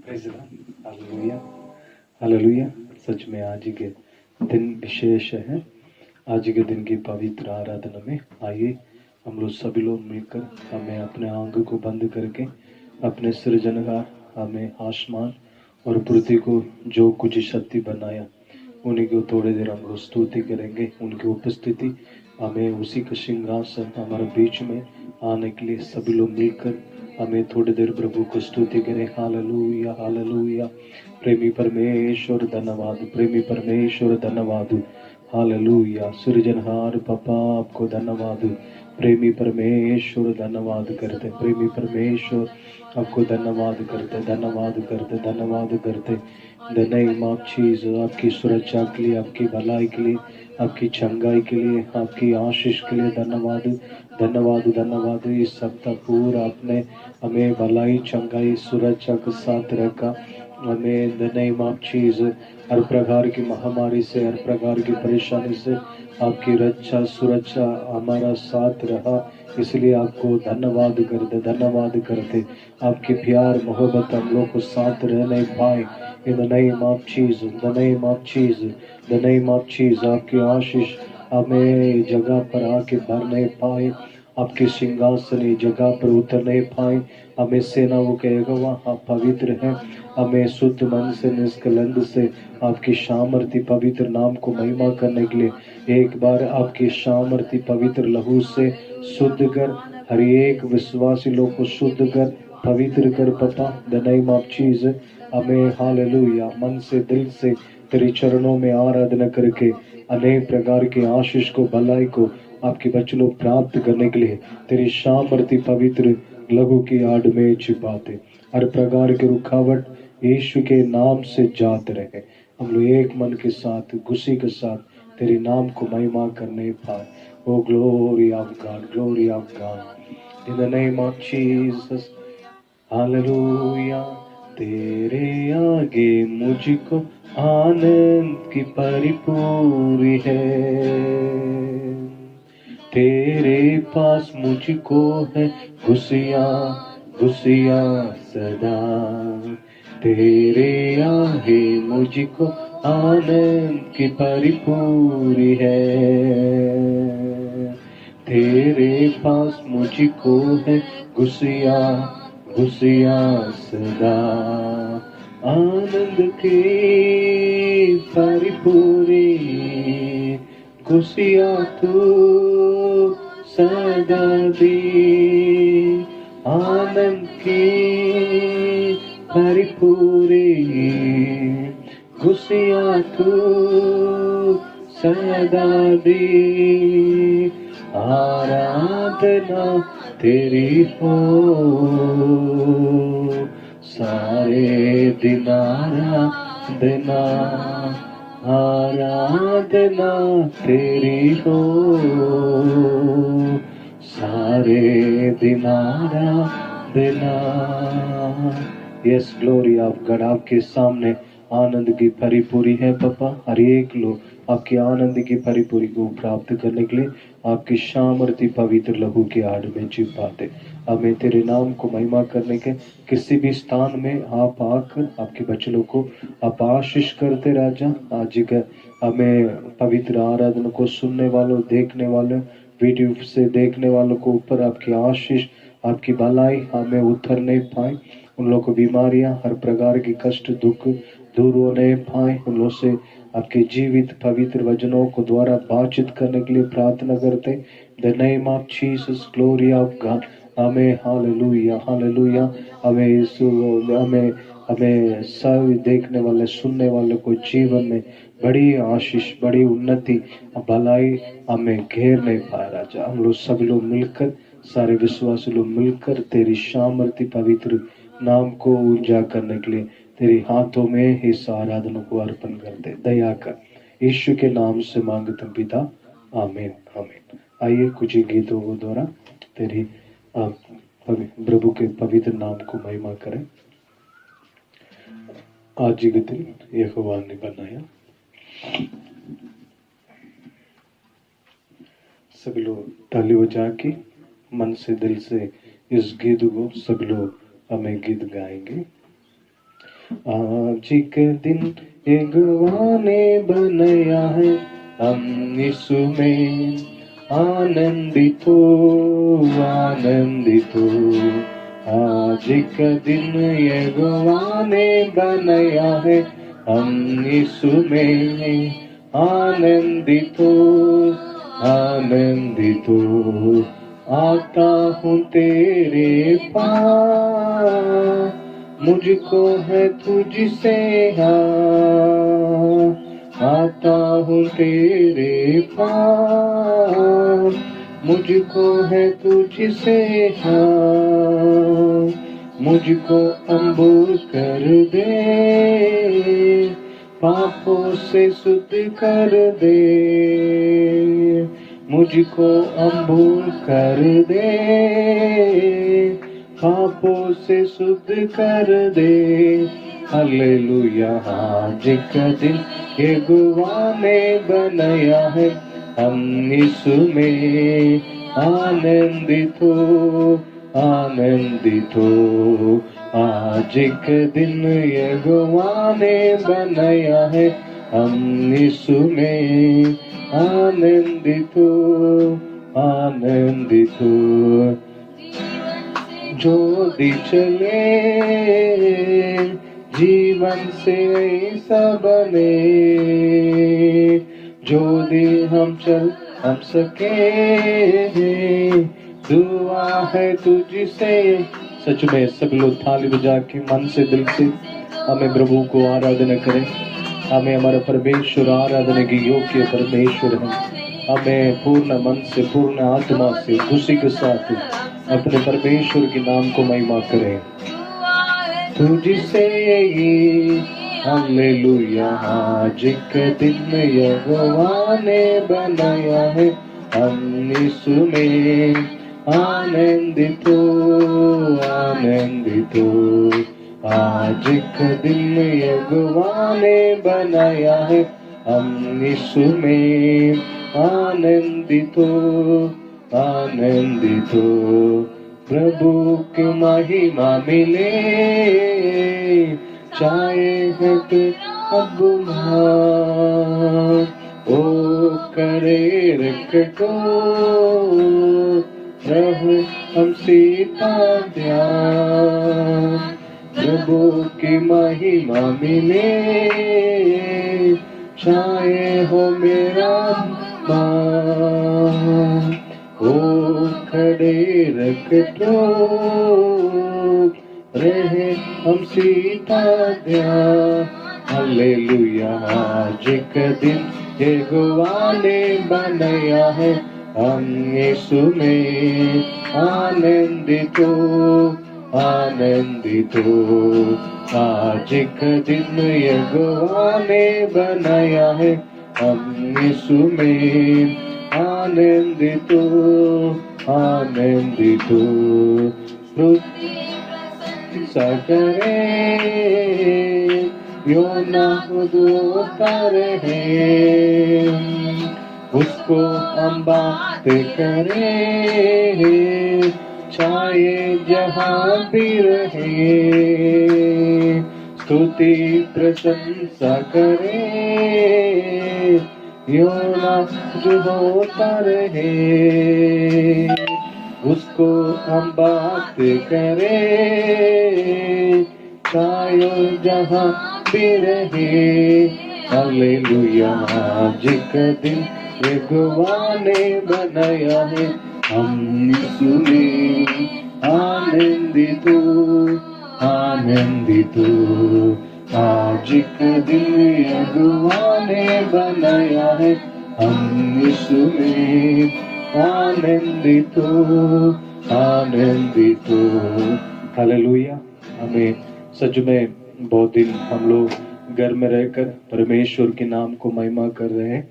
Praise the Lord. Hallelujah, hallelujah. सच में आज के दिन विशेष है। आज के दिन की पवित्र आराधना में आइए हम लोग सभी लोग मिलकर हमें अपने आंख को बंद करके अपने सृजनहार हमें आसमान और पृथ्वी को जो कुछ शक्ति बनाया उन्हीं को थोड़ी देर हम लोग स्तुति करेंगे। उनकी उपस्थिति हमें उसी का सिंहासन हमारे बीच में आने के लिए सभी लोग मिलकर हमें थोड़ी देर प्रभु को स्तुति करें। Hallelujah, hallelujah. प्रेमी परमेश्वर धन्यवाद, प्रेमी परमेश्वर धन्यवाद। हालेलुया। सृजनहार पापा आपको धन्यवाद। प्रेमी परमेश्वर धन्यवाद करते, प्रेमी परमेश्वर आपको धन्यवाद करते, धन्यवाद करते, धन्यवाद करते। द नेम ऑफ जीसस, आपकी सुरक्षा के लिए, आपकी भलाई के लिए, आपकी चंगाई के लिए, आपकी आशीष के लिए धन्यवाद, धन्यवाद, धन्यवाद। इस सप्ताह पूरा आपने हमें भलाई, चंगाई, सुरक्षा के साथ रखा। हमें द नेम ऑफ जीसस हर प्रकार की महामारी से, हर प्रकार की परेशानी से आपकी रक्षा, सुरक्षा हमारा साथ रहा। इसलिए आपको धन्यवाद करते, धन्यवाद करते। आपके प्यार मोहब्बत हम लोग को साथ रहने पाए। इन the name of Jesus, the name of Jesus, the name of Jesus. आपकी आशीष हमें जगह पर आके भरने पाए, आपके सिंहासन जगह पर उतरने पाए। हमें सेनाओं के यहोवा आप पवित्र हैं। हमें शुद्ध मन से, निष्कलंक से आपकी सामर्थ्य पवित्र नाम को महिमा करने के लिए एक बार आपकी सामर्थ्य पवित्र लहू से शुद्ध कर, हर एक विश्वासी लोग को शुद्ध कर, पवित्र कर पापा। द नेम ऑफ जीसस हमें हालेलुया मन से, दिल से तेरे चरणों में आराधना करके अनेक प्रकार के आशीष को, भलाई को आपके बच्चों लोग प्राप्त करने के लिए तेरी सामर्थ्य पवित्र लहू की आड़ में छिपाते। हर प्रकार की रुकावट यीशु के नाम से जाते रहे। हम लोग एक मन के साथ, खुशी के साथ तेरे नाम को महिमा करने पाए। Oh glory of God, glory of God in the name of Jesus. Hallelujah. तेरे आगे मुझको आनंद की परिपूरी है, तेरे पास मुझको है खुशियाँ, खुशियाँ सदा। तेरे आगे मुझको आनंद की परिपूरी है, तेरे पास मुझको है खुशियाँ, खुशियाँ सदा। आनंद की परिपूरी खुशियाँ तू सदा दे। आनंद की परिपूरी खुशियाँ तू सदा दे। आराधना तेरी हो सारे दिन, आराधना, आराधना तेरी हो सारे दिन, आराधना। Yes, glory of God. आपके सामने आनंद की परिपूरी है पापा। हर एक लोग आपके आनंद की परिपूरी को प्राप्त करने के लिए आपकी सामर्थ्य पवित्र लहू के आड़ में छिपाते। हमें तेरे नाम को महिमा करने के किसी भी स्थान में आप आकर आपके बच्चों को आप आशीष करते राजा। आज का हमें पवित्र आराधना को सुनने वालों, देखने वालों, वीडियो से देखने वालों को ऊपर आपकी आशीष, आपकी भलाई हमें उतरने पाए। उन लोग को बीमारियां, हर प्रकार की कष्ट, दुख दूर होने पाए। उन लोग से आपके जीवित पवित्र वचनों को द्वारा बातचीत करने के लिए प्रार्थना करते। The name of Jesus, glory of God. हमें हालेलुया, हालेलुया। हमें हमें सब देखने वाले, सुनने वाले को जीवन में बड़ी आशीष, बड़ी उन्नति, भलाई हमें घेरने पाए राजा। हम लोग सब लोग मिलकर, सारे विश्वासी लोग मिलकर तेरी सामर्थ्य पवित्र नाम को ऊर्जा करने के लिए तेरे हाथों में इस आराधना को अर्पण करते। दया कर, यीशु के नाम से मांगते पिता, आमीन, आमीन। आइए कुछ गीतों को द्वारा तेरी प्रभु के पवित्र नाम को महिमा करें। आज के दिन यहोवा ने बनाया। सभी लोग ताली बजा के मन से, दिल से इस गीत को सब लोग हमें गीत गाएंगे। आज के दिन ये गवाह ने बनाया है, हम यीशु में आनंदित हो, आनंदित हो। आज का दिन ये गवाह ने बनाया है, हम यीशु में आनंदित हो, आनंदित हो। आता हूँ तेरे पास, मुझको है तुझसे हाँ, आता हूँ तेरे पास, मुझको है तुझसे हाँ, मुझको अंबुर कर दे, पापों से शुद्ध कर दे, मुझको अंबुर कर दे, पापों से शुद्ध कर दे। हालेलुया। आज का दिन ये गवाह ने बनाया है, हम यीशु में आनंदित हो, आनंदित हो। आज का दिन ये गवाह ने बनाया है, हम यीशु में आनंदित हो, आनंदित हो। जो दी चले जीवन से ऐसा बने, जो दी हम सके, दुआ है तुझसे। सच में सब लोग थाली बजा के मन से दिल से हमें प्रभु को आराधना करें। हमें हमारा परमेश्वर आराधना की योग्य परमेश्वर है। हमें पूर्ण मन से पूर्ण आत्मा से खुशी के साथ अपने परमेश्वर के नाम को महिमा करें। तुझसे हालेलुया। आज के दिन यहोवा ने बनाया है, हम यीशु में आनंदित हो, आनंदित हो। आज के दिन यहोवा ने बनाया है, हम यीशु में आनंदित हो, आनंदित हो। प्रभु की महिमा मिले, चाहे है तो अब ओ करे रखो, रह हम सीता ध्यान। प्रभु की महिमा मिले, चाहे हो मेरा मान, ओ खड़े रखो, रहे हम सीता ध्यान। हालेलुया। आज का दिन यहोवा ने बनाया है, हम यीशु में आनंदित हो, आनंदित हो। आज का दिन यहोवा ने बनाया है, हम यीशु में आनंदित हो, आनंदित हो। करे योना होता रहे, उसको हम बात करे, चाहे जहाँ भी रहे। स्तुति प्रशंसा करे, योना जो होता रहे, उसको हम बात करें, चाहे जहाँ भी रहे। हालेलुया। आज का दिन यहोवा ने बनाया है, हम यीशु में आनंदित हो, आनंदित हो। आज का दिन यहोवा ने बनाया है, हम यीशु में आनंदित हो, आनंदित हो। हालेलुया। हमें सच में बहुत दिन हम लोग घर में रहकर परमेश्वर के नाम को महिमा कर रहे हैं,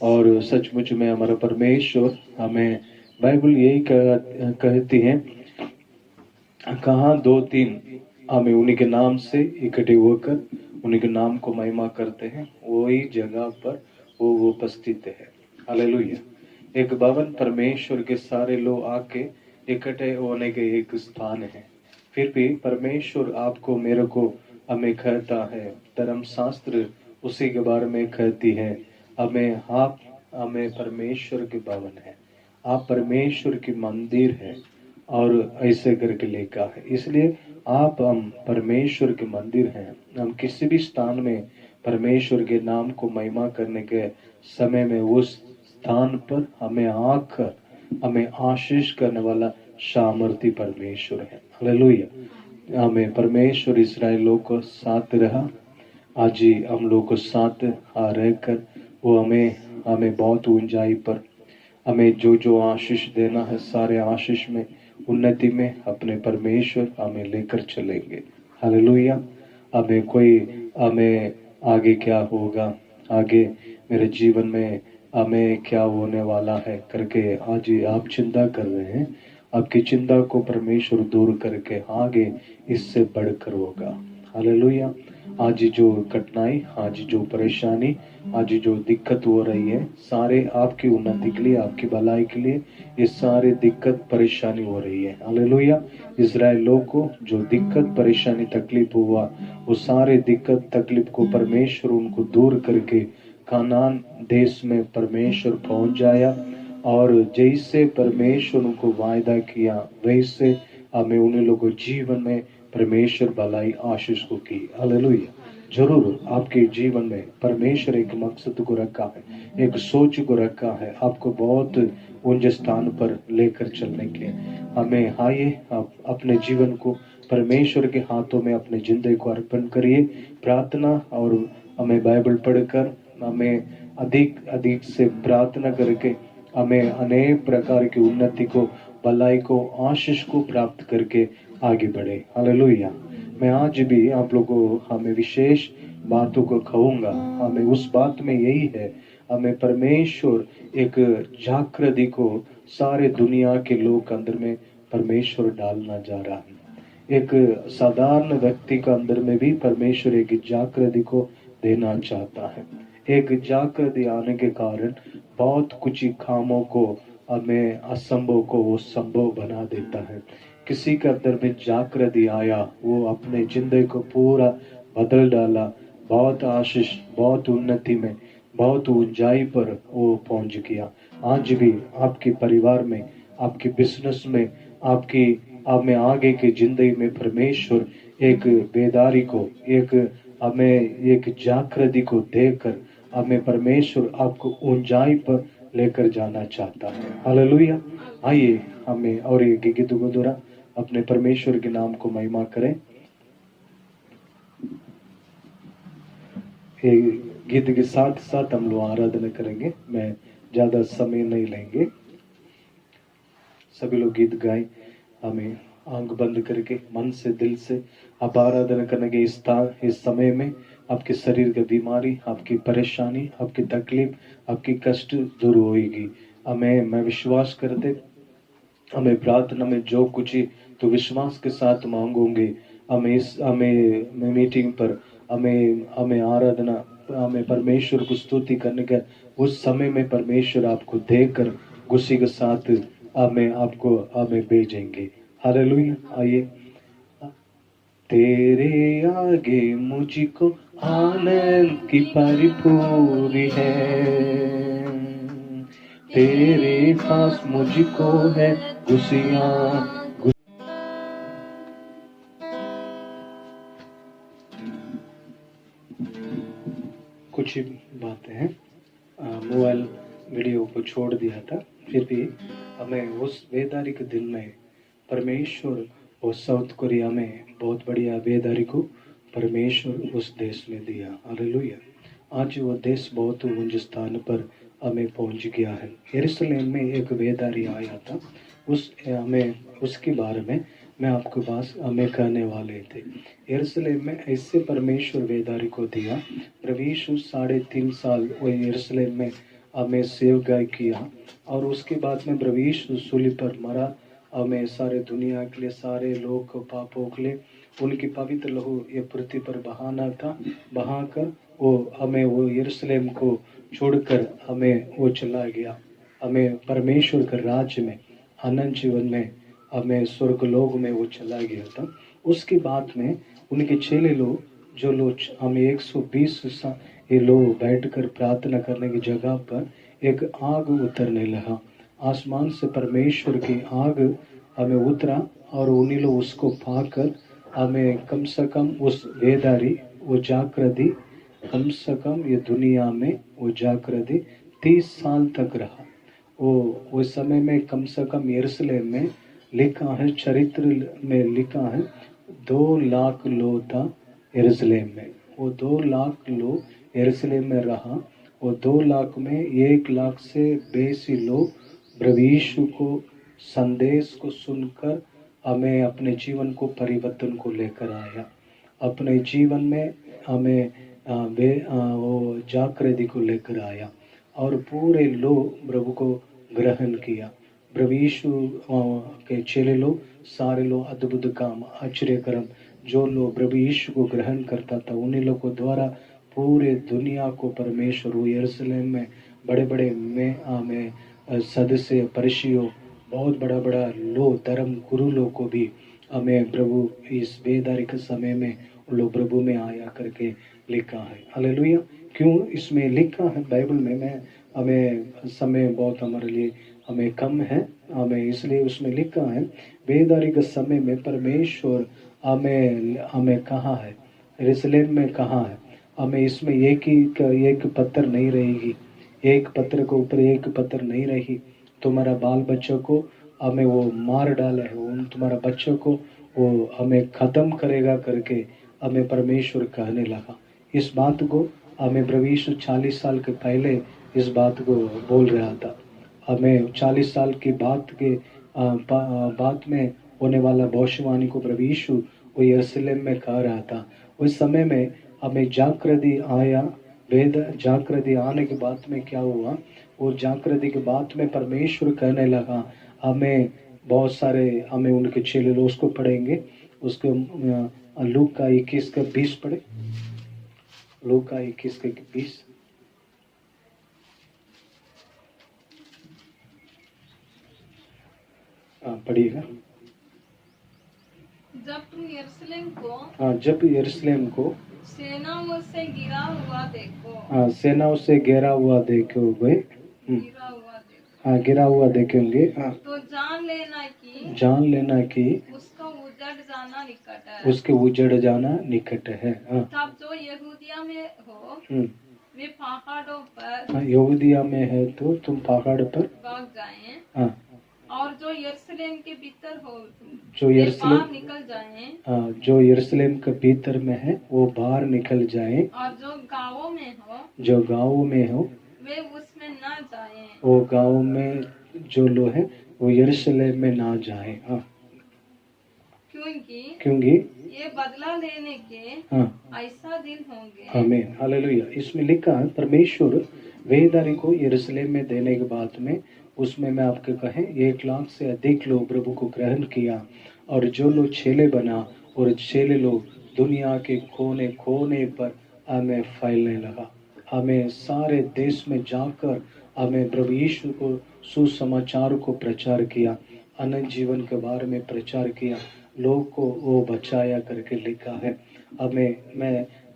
और सचमुच में हमारा परमेश्वर हमें, बाइबल यही कहती है, कहाँ दो तीन हमें उन्हीं के नाम से इकट्ठे होकर उन्हीं के नाम को महिमा करते हैं, वही जगह पर वो उपस्थित है। हालेलुया। एक भवन परमेश्वर के सारे लोग आके इकट्ठे होने के एक स्थान है। फिर भी परमेश्वर आपको मेरे को हमें कहता है, धर्म शास्त्र उसी के बारे में कहती है, हमें परमेश्वर के भवन है, आप परमेश्वर की मंदिर है, और ऐसे करके लिखा है। इसलिए हम परमेश्वर के मंदिर हैं। हम किसी भी स्थान में परमेश्वर के नाम को महिमा करने के समय में उस स्थान पर हमें आकर हमें आशीष करने वाला सामर्थी परमेश्वर है। हालेलुया। हमें परमेश्वर इस्राएलों को साथ रहा, आज ही हम लोग को साथ रहकर वो हमें बहुत ऊंचाई पर हमें जो जो आशीष देना है, सारे आशीष में उन्नति में अपने परमेश्वर हमें लेकर चलेंगे। हालेलुया। हमें आगे क्या होगा, आगे मेरे जीवन में हमें क्या होने वाला है करके आज आप चिंता कर रहे हैं, आपकी चिंता को परमेश्वर दूर करके आगे इससे बढ़कर होगा। हालेलुया। आज जो कठिनाई, आज जो परेशानी, आज जो दिक्कत हो रही है, सारे आपकी उन्नति के लिए, आपकी भलाई के लिए ये सारे दिक्कत परेशानी हो रही है। हालेलुया। इज़राइल लोग को जो दिक्कत परेशानी तकलीफ हुआ, वो सारे दिक्कत तकलीफ को परमेश्वर उनको दूर करके कानान देश में परमेश्वर पहुंच जाया, और जैसे परमेश्वर उनको वायदा किया वैसे हमें उन लोगों जीवन में परमेश्वर भलाई आशीष को की। हालेलुया। जरूर आपके जीवन में परमेश्वर एक मकसद को रखा है, एक सोच को रखा है, आपको बहुत ऊंचे स्थान पर लेकर चलने के लिए। हमें आइए आप अपने जीवन को परमेश्वर के हाथों में अपने जिंदगी को अर्पण करिए, प्रार्थना और हमें बाइबल पढ़कर हमें अधिक अधिक से प्रार्थना करके हमें अनेक प्रकार की उन्नति को, भलाई को, आशीष को प्राप्त करके आगे बढ़े। हालेलुया। मैं आज भी आप लोगों को हमें विशेष बातों को कहूँगा। हमें उस बात में यही है, हमें परमेश्वर एक जागृति को सारे दुनिया के लोग अंदर में परमेश्वर डालना जा रहा है। एक साधारण व्यक्ति का अंदर में भी परमेश्वर एक जागृति को देना चाहता है। एक जागृति आने के कारण बहुत कुछ कामों को, हमें असंभव को वो संभव बना देता है। किसी के अंदर में जागृति आया, वो अपने जिंदगी को पूरा बदल डाला, बहुत आशीष, बहुत उन्नति में, बहुत ऊंचाई पर वो पहुंच गया। आज भी आपके परिवार में, आपके बिजनेस में, हमें आगे की जिंदगी में परमेश्वर एक बेदारी को, हमें एक जागृति को देकर हमें परमेश्वर आपको ऊंचाई पर लेकर जाना चाहता है। हालेलुया। आइए हमें और एक गीत को द्वारा अपने परमेश्वर के नाम को महिमा करें। गीत के साथ साथ हम लोग आराधना करेंगे। मैं ज्यादा समय नहीं लेंगे, सभी लोग गीत गाएं। हमें आंख बंद करके मन से, दिल से आप आराधना करने के इस समय में आपके शरीर की बीमारी, आपकी परेशानी, आपकी तकलीफ, आपकी कष्ट दूर होगी। मैं विश्वास करते, हमें प्रार्थना में जो कुछ तो विश्वास के साथ मांगोगे, हमें मीटिंग पर हमें आराधना, हमें परमेश्वर को स्तुति करने का उस समय में परमेश्वर आपको देकर खुशी के साथ हमें भेजेंगे। हालेलुया। आइए। तेरे आगे मुझको आनंद की परिपूरी है, तेरे पास मुझको है खुशियाँ। कुछ बातें हैं, मोबाइल वीडियो को छोड़ दिया था, फिर भी हमें उस बेदारी के दिन में परमेश्वर और साउथ कोरिया में बहुत बढ़िया बेदारी को परमेश्वर उस देश में दिया। हालेलुया। आज वो देश बहुत ऊंचे स्थान पर हमें पहुंच गया है। यरूशलेम में एक बेदारी आया था, उसके बारे में मैं आपके पास हमें कहने वाले थे। यरूशलेम में ऐसे परमेश्वर बेदारी को दिया। प्रभु यीशु 3.5 साल वो यरूशलेम में हमें सेवकाई किया, और उसके बाद में प्रभु यीशु सूली पर मरा, हमें सारे दुनिया के लिए, सारे लोग को पापों के लिए उनकी पवित्र लहू ये पृथ्वी पर बहाना था, बहाकर वो यरूशलेम को छोड़कर हमें वो चला गया। हमें परमेश्वर के राज्य में, अनंत जीवन में, हमें स्वर्ग लोक में वो चला गया था। उसके बाद में उनके चेले लोग जो लोग हमें 120 ये लोग बैठकर प्रार्थना करने की जगह पर एक आग उतरने लगा, आसमान से परमेश्वर की आग हमें उतरा और उन्हीं लोग उसको पाकर हमें कम से कम उस वेदारी वो जागृति कम से कम ये दुनिया में वो जागृति 30 साल तक रहा। वो उस समय में कम से कम यरूशलेम में लिखा है, चरित्र में लिखा है 2 लाख लोग था यरूशलेम में। वो 2 लाख लोग यरूशलेम में रहा। वो 2 लाख में 1 लाख से बेसी लोग प्रभु यीशु को संदेश को सुनकर हमें अपने जीवन को परिवर्तन को लेकर आया। अपने जीवन में हमें वो जागृति को लेकर आया और पूरे लोग प्रभु को ग्रहण किया। प्रभु यीशु के चेले लोग सारे लोग अद्भुत काम आश्चर्यकरम जो लोग प्रभु यीशु को ग्रहण करता था उन्हीं लोगों द्वारा पूरे दुनिया को परमेश्वर यरूशलेम में बड़े बड़े में सदस्य परिचियों बहुत बड़ा बड़ा लोग धर्म गुरु लोग को भी हमें प्रभु इस बेदारी के समय में लोग प्रभु में आया करके लिखा है। हालेलुया। क्यों इसमें लिखा है बाइबल में, मैं हमें समय बहुत हमारे लिए हमें कम है, हमें इसलिए उसमें लिखा है बेदारी के समय में परमेश्वर हमें कहा है, यरूशलेम में कहा है हमें इसमें एक पत्थर नहीं रहेगी, एक पत्थर के ऊपर एक पत्थर नहीं रही, तुम्हारा बाल बच्चों को हमें वो मार डाला है, उन तुम्हारा बच्चों को वो हमें ख़त्म करेगा करके हमें परमेश्वर कहने लगा। इस बात को हमें प्रभु यीशु 40 साल के पहले इस बात को बोल रहा था। हमें 40 साल की बात में होने वाला भविष्यवाणी को प्रभु यीशु वो यरूशलेम में कह रहा था। उस समय में हमें जागृति आया, वेद जागृति आने के बाद में क्या हुआ, वो जागृति के बाद में परमेश्वर कहने लगा हमें बहुत सारे हमें उनके चेले लोग उसको पढ़ेंगे, उसको लूका 21 का 20 पढ़े, लूका 21 का 20 पढ़िएगा। जब तुम यरूशलेम को जब यरूशलेम को सेनाओं से गिरा हुआ देखो, सेनाओं से गिरा हुआ देखोगे, गिरा हुआ देखेंगे, तो जान लेना कि उसका उजड़ जाना निकट है, उसके उजड़ जाना निकट है। तब जो यहूदिया में हो वे पहाड़ों पर, यहूदिया में है तो तुम पहाड़ पर भाग जाएं, और जो यरूशलेम के भीतर हो जो यरूशलेम बाहर निकल जाएं, जो यरूशलेम के भीतर में है वो बाहर निकल जाएं, और जो गांवों में हो वे उसमें ना जाएं, वो गांव में जो लोग हैं वो यरूशलेम में ना जाएं। क्योंकि ये बदला लेने के ऐसा दिन होंगे। आमीन, हालेलुया। इसमें लिखा है परमेश्वर वेदारी को यरूशलेम में देने के बाद में उसमें मैं आपके कहें 1 लाख से अधिक लोग प्रभु को ग्रहण किया और जो लोग चेले बना और चेले लोग दुनिया के कोने कोने पर हमें फैलने लगा। हमें सारे देश में जाकर हमें प्रभु यीशु को सुसमाचार को प्रचार किया, अनंत जीवन के बारे में प्रचार किया, लोग को वो बचाया करके लिखा है।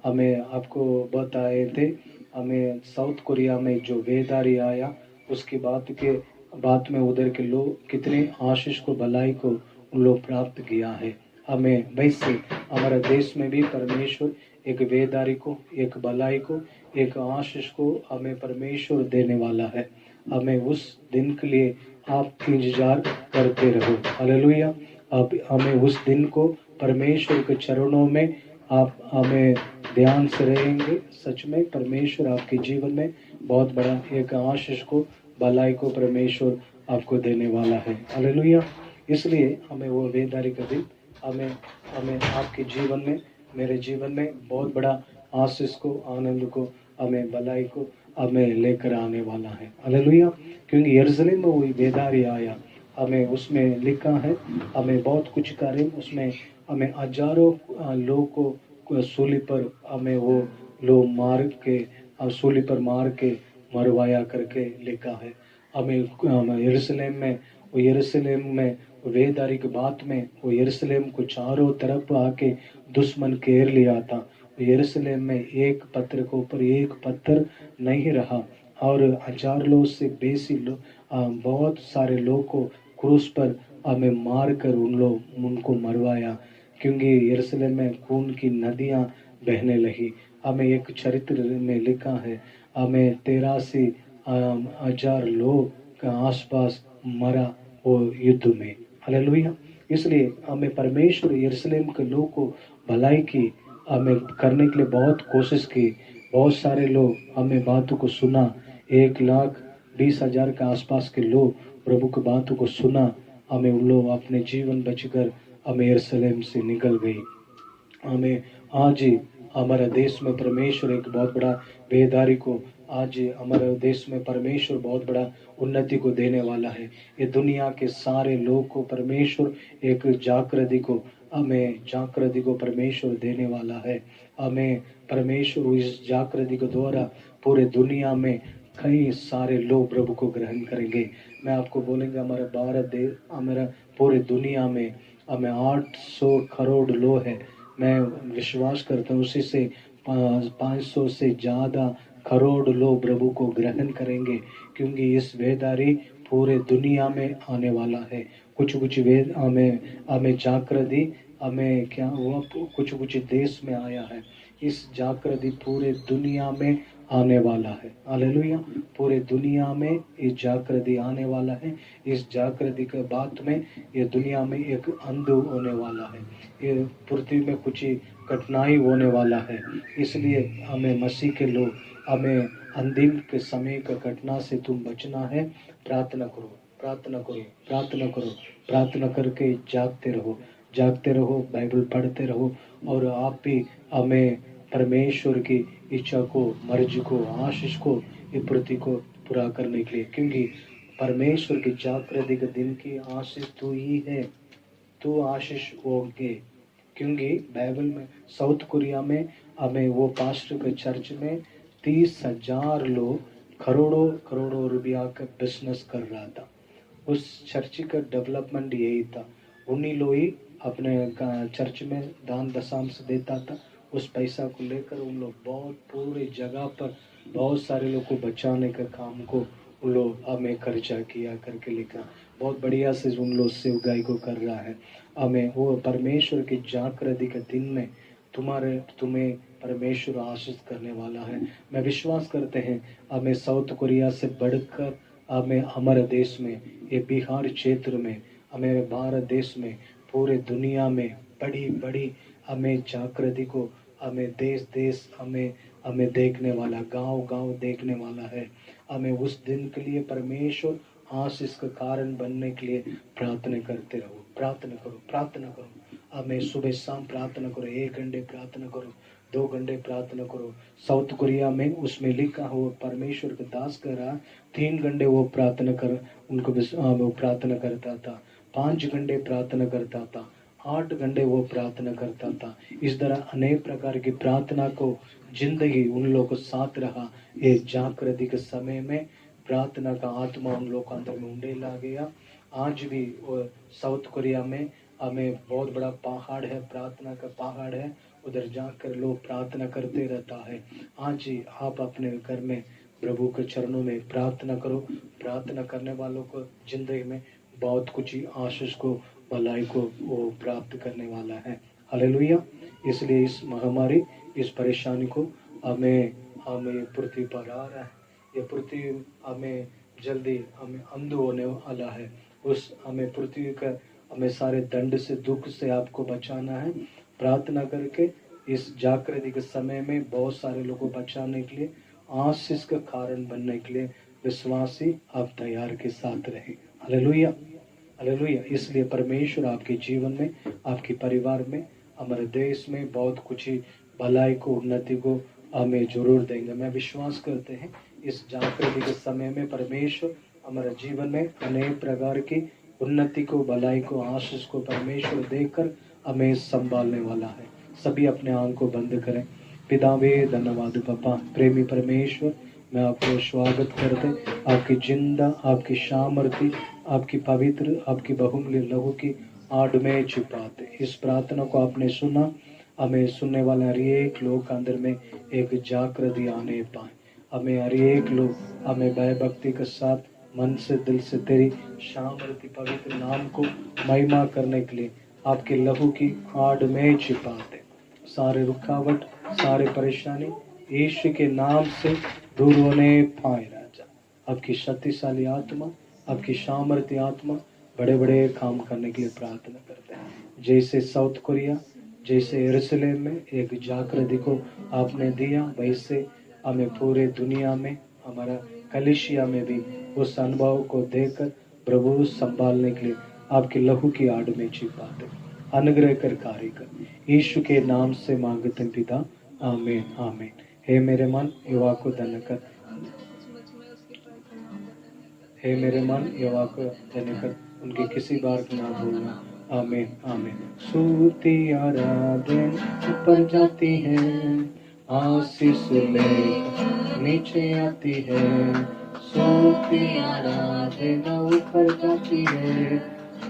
हमें आपको बताए थे, हमें साउथ कोरिया में जो वेदारी आया उसकी बात में उधर के लोग कितने आशीष को भलाई को उन लोग प्राप्त किया है। हमें वैसे हमारे देश में भी परमेश्वर एक वेदारी को, एक भलाई को, एक आशीष को हमें परमेश्वर देने वाला है। हमें उस दिन के लिए आप इंतजार करते रहो। हालेलुया। अब हमें उस दिन को परमेश्वर के चरणों में आप हमें ध्यान से रहेंगे। सच में परमेश्वर आपके जीवन में बहुत बड़ा एक आशीष को, भलाई को परमेश्वर आपको देने वाला है। हालेलुया। इसलिए हमें वो वेदारी का दिन हमें आपके जीवन में, मेरे जीवन में बहुत बड़ा आशीष को, आनंद को, हमें भलाई को हमें लेकर आने वाला है। हालेलुया। क्योंकि यरूशलेम में वही वेदारी आया, हमें उसमें लिखा है हमें बहुत कुछ करें, उसमें हमें हजारों लोगों को सूली पर हमें वो लोग मार के सूली पर मार के मरवाया करके लिखा है। हमें यरूशलेम में वेदारी की बात में वो यरूशलेम को चारों तरफ आके दुश्मन घेर लिया था। यरूशलेम में एक पत्थर के ऊपर एक पत्थर नहीं रहा और हजार लोग से बेसी लोग बहुत सारे लोग को क्रूस पर हमें मार कर उनको मरवाया, क्योंकि यरूशलेम में खून की नदियां बहने लगी। हमें एक चरित्र में लिखा है, हमें 83,000 लोग के आसपास मरा वो युद्ध में। हालेलुया। इसलिए हमें परमेश्वर यरूशलेम के लोग को भलाई की हमें करने के लिए बहुत कोशिश की। बहुत सारे लोग हमें बातों को सुना, 1,20,000 के आसपास के लोग प्रभु की बातों को सुना। हमें उन लोग अपने जीवन बचकर हमें यरूशलेम से निकल गई। हमें आज ही हमारे देश में परमेश्वर एक बहुत बड़ा बेदारी को, आज हमारे देश में परमेश्वर बहुत बड़ा उन्नति को देने वाला है। ये दुनिया के सारे लोग को परमेश्वर एक जागृति को, हमें जागृति को परमेश्वर देने वाला है। हमें परमेश्वर इस जागृति के द्वारा पूरे दुनिया में कई सारे लोग प्रभु को ग्रहण करेंगे। मैं आपको बोलेंगे हमारा भारत देश, हमारा पूरे दुनिया में हमें 800 करोड़ लोग हैं। मैं विश्वास करता हूँ उसी से 500 से ज़्यादा करोड़ लोग प्रभु को ग्रहण करेंगे, क्योंकि इस वेदारी पूरे दुनिया में आने वाला है। कुछ कुछ वेद हमें जागृति हमें क्या हुआ, कुछ कुछ देश में आया है। इस जागृति पूरे दुनिया में आने वाला है। हालेलुया। पूरे दुनिया में इस जागृति आने वाला है। इस जागृति के बाद में ये दुनिया में एक अंध होने वाला है। ये पृथ्वी में कुछ कठिनाई होने वाला है। इसलिए हमें मसीह के लोग, हमें अंतिम के समय का घटना से तुम बचना है। प्रार्थना करो, प्रार्थना करो, प्रार्थना करो, प्रार्थना करके जागते रहो, जागते रहो, बाइबल पढ़ते रहो और आप भी हमें परमेश्वर की इच्छा को, मर्जी को, आशीष को, ये पृथ्वी को पूरा करने के लिए, क्योंकि परमेश्वर की जागृति के दिन की आशीष तू ही है, तू आशीष होंगे। क्योंकि बाइबल में साउथ कोरिया में हमें वो पास्टर के चर्च में 30,000 लोग करोड़ों करोड़ों रुपया का बिजनेस कर रहा था। उस चर्च का डेवलपमेंट यही था। उन्हीं लोग ही अपने चर्च में दान दशांश देता था। उस पैसा को लेकर उन लोग बहुत पूरी जगह पर बहुत सारे लोग को बचाने का काम को उन लोग हमें खर्चा किया करके लिखा। बहुत बढ़िया से उन लोग सेवकाई को कर रहा है। हमें वो परमेश्वर की जागृति के दिन में तुम्हें परमेश्वर आशीष करने वाला है। मैं विश्वास करते हैं हमें साउथ कोरिया से बढ़कर हमें हमारे देश में, ये बिहार क्षेत्र में, हमें भारत देश में, पूरे दुनिया में बड़ी बड़ी हमें जागृति को, हमें देश देश हमें देखने वाला, गांव गांव देखने वाला है। हमें उस दिन के लिए परमेश्वर आशीष का कारण बनने के लिए प्रार्थना करते रहो, प्रार्थना करो, प्रार्थना करो। हमें सुबह शाम प्रार्थना करो, 1 घंटे प्रार्थना करो, 2 घंटे प्रार्थना करो। साउथ कोरिया में उसमें लिखा हो परमेश्वर का दास कर रहा 3 घंटे वो प्रार्थना कर, वो प्रार्थना करता था, 5 घंटे प्रार्थना करता था, 8 घंटे वो प्रार्थना करता था। इस तरह अनेक प्रकार की प्रार्थना को जिंदगी उन लोगों को साथ रहा। ये जागृति के समय में प्रार्थना का आत्मा उन लोगों के अंदर में उंडेला गया। आज भी साउथ कोरिया में हमें बहुत बड़ा पहाड़ है, प्रार्थना का पहाड़ है, उधर जाकर लोग प्रार्थना करते रहता है। आज ही आप अपने घर में प्रभु के चरणों में प्रार्थना करो। प्रार्थना करने वालों को जिंदगी में बहुत कुछ ही आशीष को, भलाई को वो प्राप्त करने वाला है। हालेलुया। इसलिए इस महामारी, इस परेशानी को हमें पृथ्वी पर आ रहा है। ये पृथ्वी हमें जल्दी हमें अंध होने वाला है। उस हमें पृथ्वी का हमें सारे दंड से, दुख से आपको बचाना है। प्रार्थना करके इस जागृति के समय में बहुत सारे लोगों को बचाने के लिए, आशीष का कारण बनने के लिए विश्वासी आप तैयार के साथ रहे। Hallelujah, hallelujah. इसलिए परमेश्वर आपके जीवन में, आपके परिवार में, हमारे देश में बहुत कुछ ही भलाई को, उन्नति को हमें जरूर देंगे। मैं विश्वास करते हैं इस जागृति के समय में परमेश्वर हमारे जीवन में अनेक प्रकार की उन्नति को, भलाई को, आशीष को परमेश्वर देकर हमें संभालने वाला है। सभी अपने आंख को बंद करें। पितावे धन्यवाद पापा, प्रेमी परमेश्वर, मैं आपको स्वागत करते, आपकी जिंदा, आपकी सामर्थी, आपकी पवित्र, आपकी बहुमूल्य लहू की आड़ में छिपाते। इस प्रार्थना को आपने सुना, हमें सुनने वाले हर एक लोग अंदर में एक जागृति आने पाए। हमें हर एक लोग हमें भय भक्ति के साथ मन से दिल से तेरी सामर्थ्य पवित्र नाम को महिमा करने के लिए आपके लहू की आड़ में छिपा दे। सारे रुकावट सारे परेशानी यीशु के नाम से दूर होने पाए। राजा आपकी शक्तिशाली आत्मा आपकी सामर्थ्य आत्मा बड़े बड़े काम करने के लिए प्रार्थना करते हैं। जैसे साउथ कोरिया जैसे यरूशलेम में एक जागृति को आपने दिया, वैसे हमें पूरे दुनिया में हमारा कलीसिया में भी उस अनुभव को देकर प्रभु संभालने के लिए आपके लहू की आड़ में छिपा दे। अनुग्रह कर कार्य कर यीशु के नाम से मांगते हैं पिता, आमीन आमीन। हे मेरे मन युवा को धन्य कर, हे मेरे मन युवा को धन्य कर, उनके किसी बार की ना भूलना। आमीन आमीन। स्तुति आराधन ऊपर जाती है, आशीष ले नीचे आती है। स्तुति आराधना ऊपर जाती है,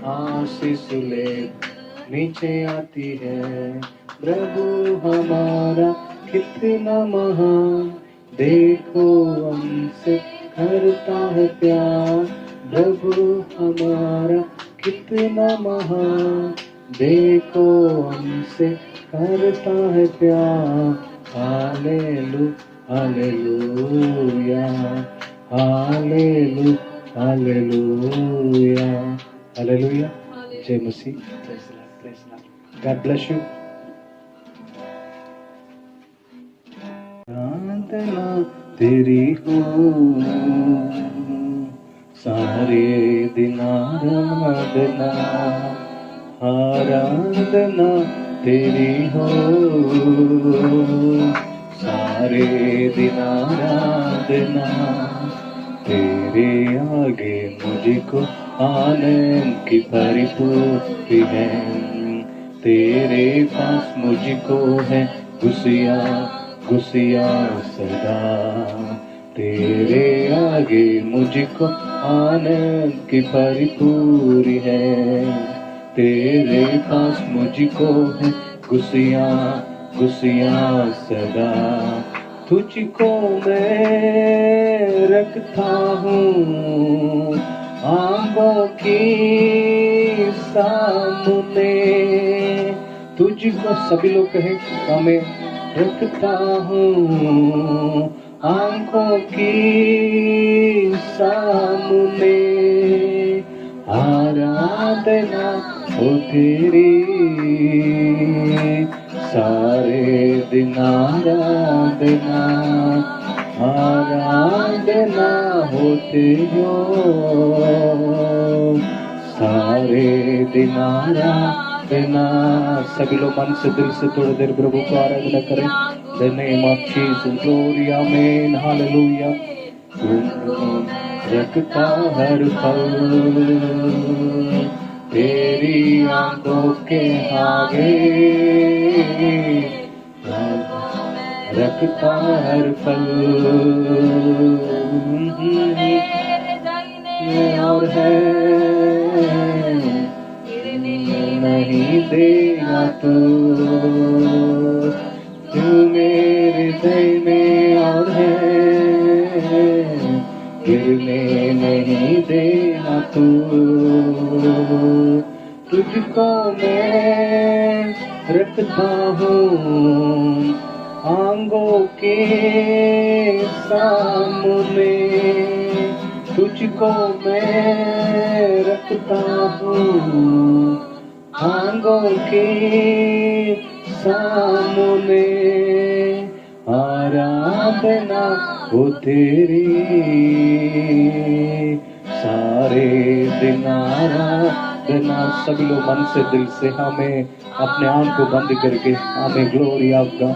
आशीष ले नीचे आती है। प्रभु हमारा कितना महान, देखो हमसे करता है प्यार। प्रभु हमारा कितना महान, देखो हमसे करता है प्यार। Hallelu hallelujah hallelu hallelujah hallelujah. जय मसीह। God bless you. आराधना तेरी हो सारे दिन, आराधना आराधना तेरी हो सारे दिन, आराधना तेरे आगे मुझको आनंद की परिपूर्ति है। तेरे पास मुझको है खुशियाँ खुशियाँ सदा। तेरे आगे मुझको आनंद की परिपूरी है। तेरे पास मुझको है खुशियाँ खुशियाँ सदा। तुझको मैं रखता हूँ आंखों की सामने। तुझको सभी लोग कहे हमें रखता हूँ आंखों की सामने। आराधना हो तेरी सारे दिन, आराधना आराधना हो तेरी सारे दिन, आराधना। सभी लोग मन से दिल से थोड़ी देर प्रभु को आराधना करें। The name of Jesus, glory, amen, hallelujah. रखता हर पल तेरी आंखों के आगे, रखता हर पल और है नहीं देगा तू मेरे दय में और है गिरने नहीं देना तू। तुझको मैं रखता हूँ आंगों के सामने। तुझको मैं रखता हूँ आंगों के सामने। आराधना हो तेरी सारे दिन, आराधना। सभी लोग मन से दिल से हमें अपने आंख को बंद करके हमें ग्लोरी आपका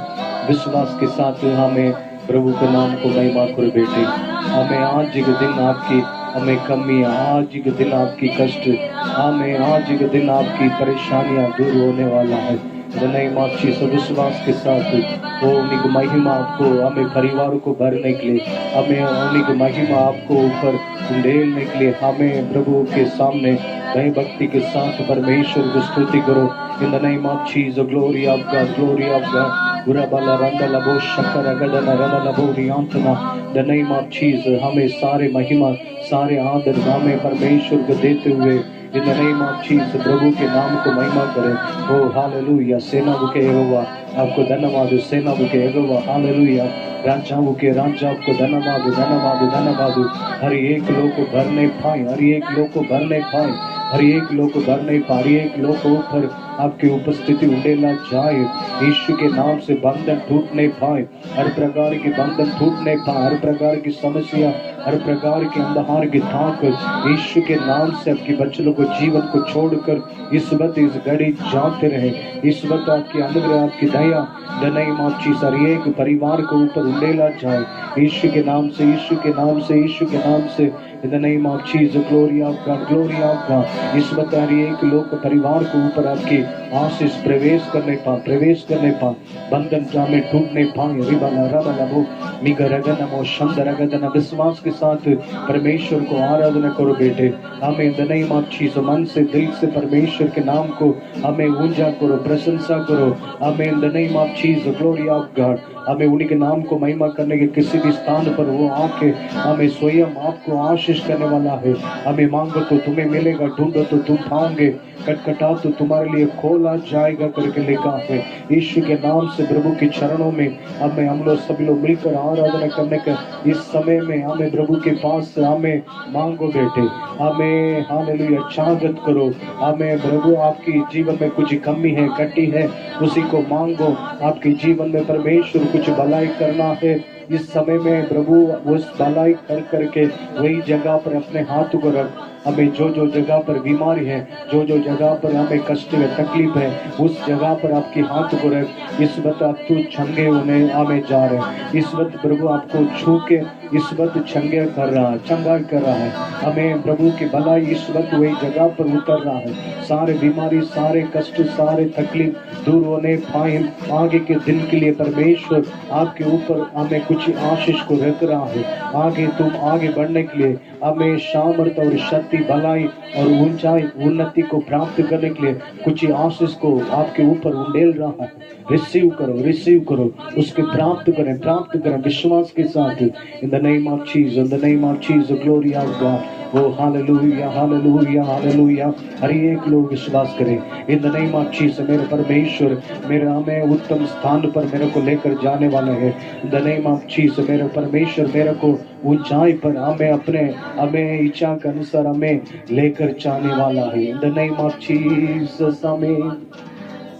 विश्वास के साथ हमें प्रभु के नाम को महिमा करो बेटे। हमें आज के दिन आपकी हमें कमी, आज के दिन आपकी कष्ट, हमें आज के दिन आपकी परेशानियां दूर होने वाला है। नए माची से विश्वास के साथ वो उन्हीं की महिमा आपको हमें परिवार को भरने के लिए, हमें उन्हीं की महिमा आपको ऊपर ढेलने के लिए हमें प्रभु के सामने भय भक्ति के साथ परमेश्वर को स्तुति करो। In the name of Jesus, glory of God, glory of God. गुराबाला रंदा लबो शकर अगदना रदा लबो रियांतना। द नेम ऑफ जीसस, हमें सारे महिमा सारे आदर हमें परमेश्वर को देते हुए in the name of Jesus प्रभु के नाम को महिमा करें। Oh hallelujah. सेनाओं के यहोवा आपको धन्यवाद, सेनाओं के यहोवा हालेलुया। राजाओं के राजा आपको धन्यवाद, धन्यवाद, धन्यवाद। हर एक लोग को भरने पाए, हर एक लोग को भरने पाए, हर एक लोग को भरने पाए, हर एक लोग को ऊपर आपकी उपस्थिति उड़ेला जाए। यीशु के नाम से बंधन टूटने पाए, हर प्रकार के बंधन टूटने पाए, हर प्रकार की समस्या, हर प्रकार के अंधकार की ताक यीशु के नाम से आपके बच्चों को जीवन को छोड़कर इस वक्त इस घड़ी जाते रहे। इस वक्त आपकी अनुग्रह आपकी दया द नेम ऑफ जीसस हर एक परिवार को ऊपर उड़ेला जाए। यीशु के नाम से, यीशु के नाम से, यीशु के नाम से इन the name of Jesus, glory of God, glory of God. इस वक्त हर एक लोग परिवार के ऊपर आपकी आशीष प्रवेश करने पा, प्रवेश करने पा, बंधन जामे टूटने पाए। रिबाला रबाला वो मिगरगन मो शंदरगन। विश्वास के साथ परमेश्वर को आराधना करो बेटे। हमें in the name of Jesus मन से दिल से परमेश्वर के नाम को हमें ऊंचा करो, प्रशंसा करो। हमें in the name of Jesus, glory of God, हमें उन्हीं के नाम को महिमा करने के किसी भी स्थान पर वो आके हमें स्वयं आपको आशीष करने वाला है। हमें मांगो तो तुम्हें मिलेगा, ढूंढो तो तुम पाओगे, खटखटाओ तो तुम्हारे लिए खोला जाएगा करके लिखा है। यीशु के नाम से प्रभु के चरणों में हमें हम लोग सभी लोग मिलकर आराधना करने का इस समय में हमें प्रभु के पास हमें मांगो बेटे। हमें हालेलुया स्वागत करो। हमें प्रभु आपकी जीवन में कुछ कमी है, कटी है, उसी को मांगो। आपके जीवन में परमेश्वर कुछ भलाई करना है इस समय में प्रभु उस भलाई कर करके वही जगह पर अपने हाथ को रख। हमें जो जो जगह पर बीमारी है, जो जो जगह पर हमें कष्ट है, तकलीफ है, उस जगह पर आपके हाथ को रख। इस वक्त आप तू छंगे उन्हें हमें जा रहे हैं। इस वक्त प्रभु आपको छू के इस वक्त छंगे कर रहा है, चंगा कर रहा है। हमें प्रभु की भलाई इस वक्त वही जगह पर उतर रहा है। सारे बीमारी, सारे कष्ट, सारे तकलीफ दूर होने पाए। आगे के दिन के लिए परमेश्वर आपके ऊपर हमें कुछ आशीष को रख रहा है। आगे तुम आगे बढ़ने के लिए हमें सामर्थ्य और शक्ति, भलाई और ऊंचाई, उन्नति को प्राप्त करने के लिए कुछ आशीष को आपके ऊपर उंडेल रहा है। रिसीव करो, रिसीव करो, उसके प्राप्त करें, प्राप्त करें विश्वास के साथ। In the name of Jesus, in the name of Jesus, glory of God. Oh hallelujah, hallelujah, hallelujah. हर एक लोग विश्वास करें in the name of Jesus. मेरे परमेश्वर मेरे हमें उत्तम स्थान पर मेरे को लेकर जाने वाले हैं। इन द नेम ऑफ जीसस मेरे परमेश्वर मेरे को ऊंचाई पर हमें अपने हमें इच्छा के अनुसार हमें लेकर जाने वाला है। इन द नेम ऑफ जीसस हमें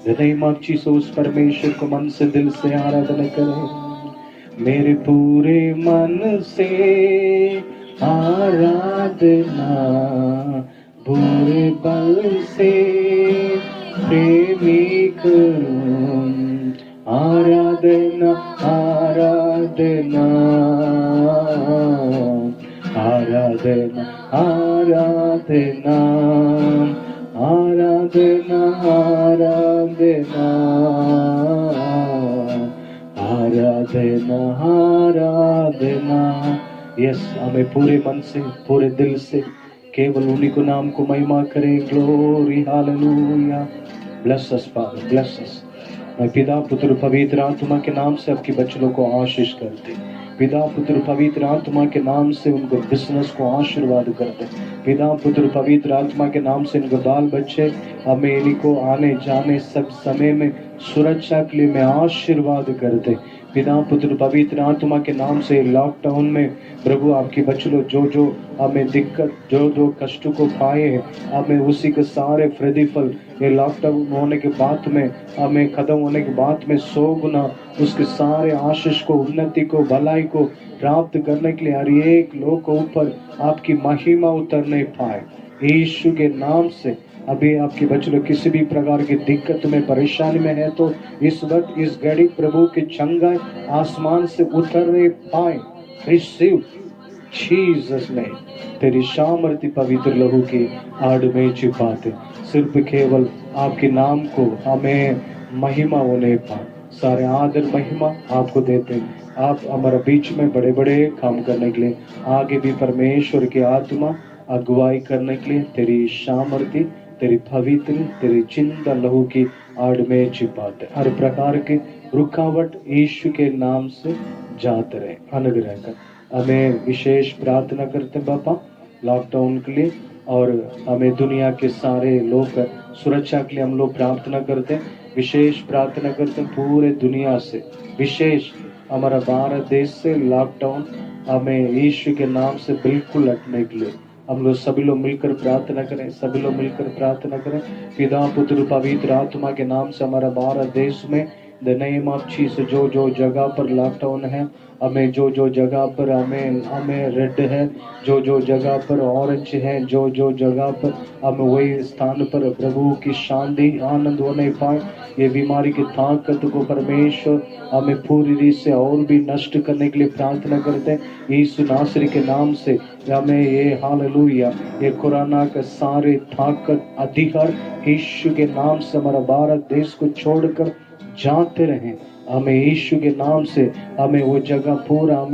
द नेम ऑफ जीसस उस परमेश्वर को मन से दिल से आराधना करें। मेरे पूरे मन से आराधना, पूरे बल से प्रेमी करूं। आराधना, आराधना, आराधना, आराधना, आराधना, आराधना, आराधना। यस, हमें पूरे मन से, पूरे दिल से केवल उन्हीं को नाम को महिमा करें। Glory, hallelujah. Bless us father, bless us. मैं पिता पुत्र पवित्र आत्मा के नाम से आपके बच्चों को आशीष करते। पिता पुत्र पवित्र आत्मा के नाम से उनको बिजनेस को आशीर्वाद करते। पिता पुत्र पवित्र आत्मा के नाम से इनको बाल बच्चे हमें इनको आने जाने सब समय में सुरक्षा के लिए मैं आशीर्वाद करते। पिता पुत्र पवित्र आत्मा के नाम से लॉकडाउन में प्रभु आपके बच्चों जो जो हमें दिक्कत, जो जो कष्ट को पाए हैं, हमें उसी के सारे प्रतिफल ये लॉकडाउन होने के बाद में हमें खत्म होने के बाद में 100 गुना उसके सारे आशीष को, उन्नति को, भलाई को प्राप्त करने के लिए हर एक लोग को ऊपर आपकी महिमा उतरने पाए। यीशु के नाम से अभी आपके बच्चे लोग किसी भी प्रकार की दिक्कत में, परेशानी में है तो इस वक्त इस घड़ी प्रभु के चंगाई आसमान से उतरने पाए। रिसीव जीसस ने तेरी सामर्थ्य पवित्र लहू की आड़ में छिपाते। सिर्फ केवल आपके नाम को हमें महिमा होने पाए। सारे आदर महिमा आपको देते। आप हमारे बीच में बड़े बड़े काम करने के लिए आगे भी परमेश्वर की आत्मा अगुवाई करने के लिए तेरी सामर्थ्य, तेरी पवित्र, तेरी चिंता लहू की आड़ में छिपाते। हर प्रकार के रुकावट यीशु के नाम से जाते रहे, अनुग्रह कर। हमें विशेष प्रार्थना करते हैं बापा लॉकडाउन के लिए, और हमें दुनिया के सारे लोग सुरक्षा के लिए हम लोग प्रार्थना करते हैं। विशेष प्रार्थना करते हैं पूरे दुनिया से, विशेष हमारा भारत देश से लॉकडाउन हमें यीशु के नाम से बिल्कुल हटने के लिए हम लोग सभी लोग मिलकर प्रार्थना करें, सभी लोग मिलकर प्रार्थना करें। पिता पुत्र पवित्र आत्मा के नाम से हमारा भारत देश में द नेम ऑफ जीसस जो जो जगह पर लॉकडाउन है, हमें जो जो जगह पर हमें रेड है, जो जो जगह पर ऑरेंज है, जो जो जगह पर हम वही स्थान पर प्रभु की शांति आनंद होने पाए। ये बीमारी की ताकत को परमेश्वर हमें पूरी रीत से और भी नष्ट करने के लिए प्रार्थना करते हैं यीशु नासरी के नाम से। हमें ये हालेलुया, ये कोरोना का सारे ताकत अधिकार यीशु के नाम से हमारा भारत देश को छोड़कर जाते रहें। हमें यीशु के नाम से हमें वो जगह पूरा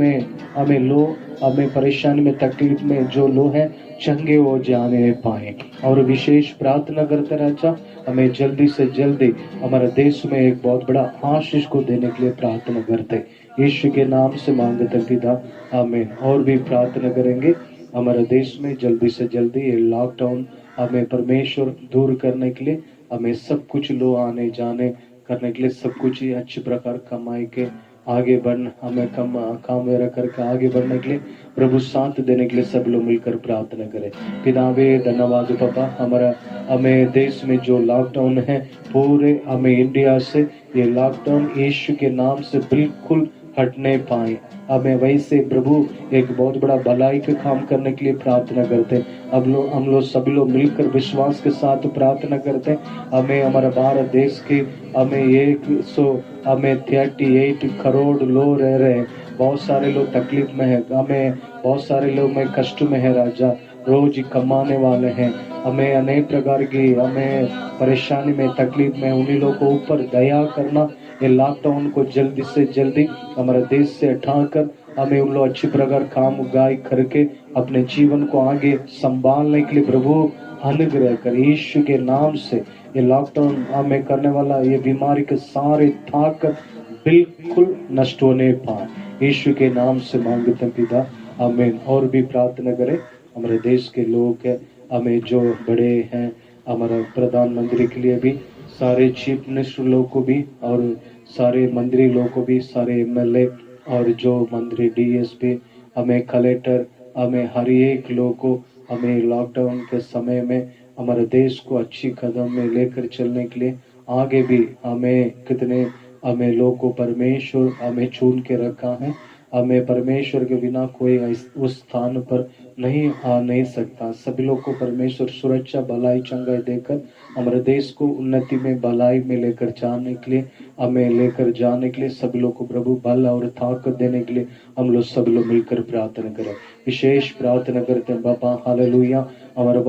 हमें परेशानी में तकलीफ में जो लोग हैं चंगे हो जाने पाए। और विशेष प्रार्थना करते राजा हमें जल्दी से जल्दी हमारे देश में एक बहुत बड़ा आशीष को देने के लिए प्रार्थना करते यीशु के नाम से मांगते पिता, आमीन। और भी प्रार्थना करेंगे हमारे देश में जल्दी से जल्दी ये लॉकडाउन हमें परमेश्वर दूर करने के लिए, हमें सब कुछ लो आने जाने करने के लिए, सब कुछ ही अच्छी प्रकार कमाई के आगे बढ़ हमें काम मेरा करके आगे बढ़ने के लिए प्रभु साथ देने के लिए सब लोग मिलकर प्रार्थना करें। पितावे धन्यवाद पापा, हमारा हमें देश में जो लॉकडाउन है पूरे हमें इंडिया से ये लॉकडाउन यीशु के नाम से बिल्कुल हटने पाए। हमें वैसे प्रभु एक बहुत बड़ा भलाई का काम करने के लिए प्रार्थना करते हैं। अब हम लोग सभी लोग मिलकर विश्वास के साथ प्रार्थना करते हैं। हमें हमारा भारत देश की हमें 138 करोड़ लोग रह रहे हैं, बहुत सारे लोग तकलीफ में है, हमें बहुत सारे लोग में कष्ट में है राजा, रोज कमाने वाले हैं, हमें अनेक प्रकार की हमें परेशानी में तकलीफ में, उन्हीं लोगों को ऊपर दया करना। ये लॉकडाउन को जल्दी से जल्दी हमारे देश से हटाकर हमें उन लोग अच्छी प्रकार काम उगाई करके अपने जीवन को आगे संभालने के लिए प्रभु अनुग्रह कर यीशु के नाम से। ये लॉकडाउन हमें करने वाला ये बीमारी के सारे ताकत बिल्कुल नष्ट होने पाए यीशु के नाम से मांगते हैं पिता, आमीन। और भी प्रार्थना करें हमारे देश के लोग हैं, हमें जो बड़े हैं, हमारा प्रधानमंत्री के लिए भी, सारे चीफ मिनिस्टर लोग को भी, और सारे मंत्री लोग को भी, सारे एमएलए और जो मंत्री डीएसपी, हमें कलेक्टर, हमें हर एक लोग को हमें लॉकडाउन के समय में हमारे देश को अच्छी कदम में लेकर चलने के लिए आगे भी हमें कितने हमें लोग को परमेश्वर हमें चुन के रखा है। हमें परमेश्वर के बिना कोई उस स्थान पर नहीं आ नहीं सकता। सभी लोग को परमेश्वर सुरक्षा भलाई चंगाई देकर हमारे देश को उन्नति में भलाई में लेकर जाने के लिए, हमें लेकर जाने के लिए सभी लोग को प्रभु बल और ताकत देने के लिए हम लोग सब लोग मिलकर प्रार्थना करें। विशेष प्रार्थना करते हैं बाबा हालेलुया, हमारे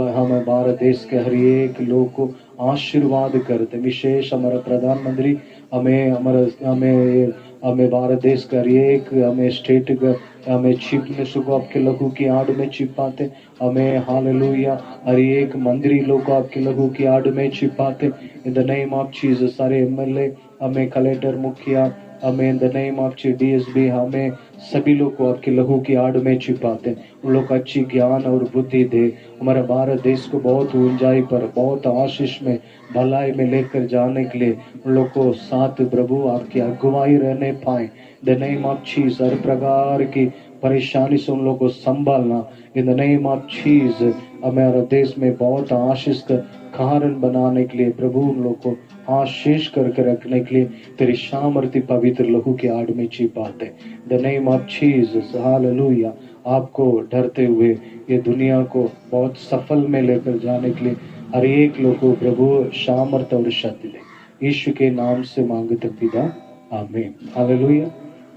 भारत देश के हर एक लोग को आशीर्वाद करते हैं। विशेष हमारा प्रधानमंत्री हमें भारत देश का हर एक हमें स्टेट का हमें चीफ मिनिस्टर को आपके लहू की आड़ में छिपाते, हमें हालेलुया हर एक मंत्री लोग को आपके लहू की आड़ में छिपाते in the name of Jesus. सारे एमएलए, हमें कलेक्टर, मुखिया, हमें in the name of DSP, हमें सभी लोग को आपके लहू की आड़ में छिपाते, उन लोग को अच्छी ज्ञान और बुद्धि दे, हमारा भारत देश को बहुत ऊंचाई पर बहुत आशीष में भलाई में लेकर जाने के लिए उन लोग को साथ प्रभु आपकी अगुवाई रहने पाए द नेम ऑफ जीसस। हर प्रकार की परेशानी से उन लोग को संभालना इन द नेम ऑफ जीसस। हमारे देश में बहुत आशीष का कारण बनाने के लिए प्रभु उन लोग को आशीष करके रखने के लिए तेरी सामर्थ्य पवित्र लहू के आड़ में छिपाते the name of Jesus. Hallelujah, आपको डरते हुए ये दुनिया को बहुत सफल में लेकर जाने के लिए हर एक लोग को प्रभु सामर्थ्य और शक्ति दे, यीशु के नाम से मांगते पिता, आमीन। हालेलुया।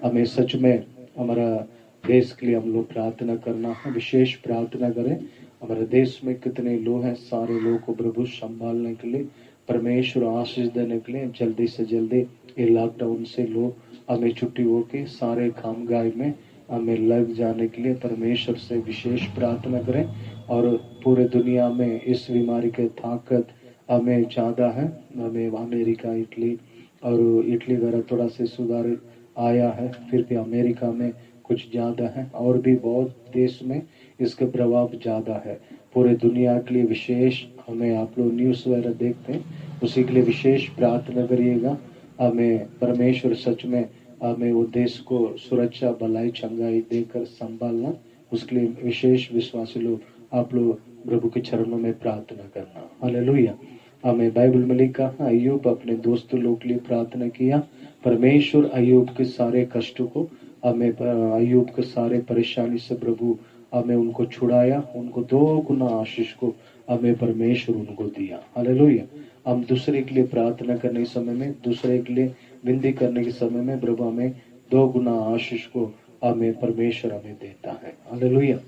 हमें सच में हमारा देश के लिए हम लोग प्रार्थना करना है, विशेष प्रार्थना करें। हमारे देश में कितने लोग हैं, सारे लोगों को प्रभु संभालने के लिए, परमेश्वर आशीष देने के लिए जल्दी से जल्दी ये लॉकडाउन से लोग हमें छुट्टी होके सारे कामकाज में हमें लग जाने के लिए परमेश्वर से विशेष प्रार्थना करें। और पूरे दुनिया में इस बीमारी की ताकत हमें ज़्यादा है। हमें अमेरिका, इटली और इटली वगैरह थोड़ा से सुधार आया है, फिर भी अमेरिका में कुछ ज़्यादा है और भी बहुत देश में इसका प्रभाव ज़्यादा है। पूरे दुनिया के लिए विशेष हमें, आप लोग न्यूज़ वगैरह देखते हैं, उसी के लिए विशेष प्रार्थना करिएगा। हमें परमेश्वर सच में हमें वो देश को सुरक्षा, भलाई, चंगाई देकर संभालना, उसके लिए विशेष विश्वासी लोग आप लोग प्रभु के चरणों में प्रार्थना करना। हालेलुया। हमें बाइबल में लिखा, अय्यूब अपने दोस्तों लोग के लिए प्रार्थना किया। परमेश्वर अय्यूब के सारे कष्टों को, हमें अय्यूब के सारे परेशानी से प्रभु हमें उनको छुड़ाया, उनको 2 गुना आशीष को हमें परमेश्वर उनको दिया। हालेलुया। हम दूसरे के लिए प्रार्थना करने के समय में, दूसरे के लिए विनती करने के समय में प्रभु हमें 2 गुना आशीष को हमें परमेश्वर हमें देता है। हालेलुया।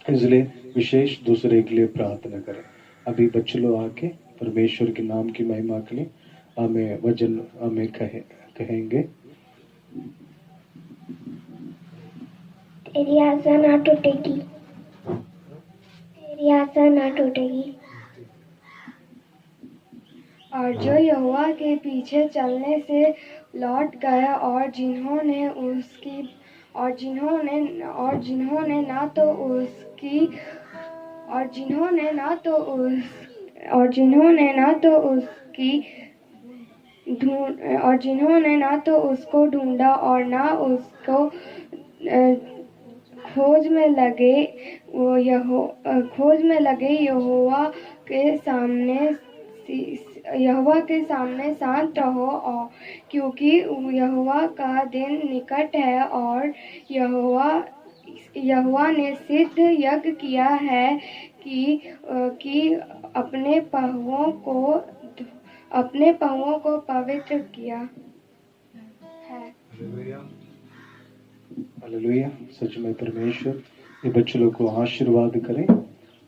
इसलिए विशेष दूसरे के लिए प्रार्थना करें। अभी बच्चे लोग आके परमेश्वर के नाम की महिमा के लिए हमें वचन हमें कहेंगे। तेरी आशा ना टूटेगी, तेरी आशा ना टूटेगी। और जो यहोवा के पीछे चलने से लौट गए और जिन्होंने ना तो उसको ढूंढा और ना उसको खोज में लगे यहोवा के सामने शांत रहो, और क्योंकि यहोवा का दिन निकट है और यहोवा ने सिद्ध यज्ञ किया है कि अपने पाँवों को पवित्र किया है। हालेलुया। सच में परमेश्वर ये बच्चों लोग को आशीर्वाद करें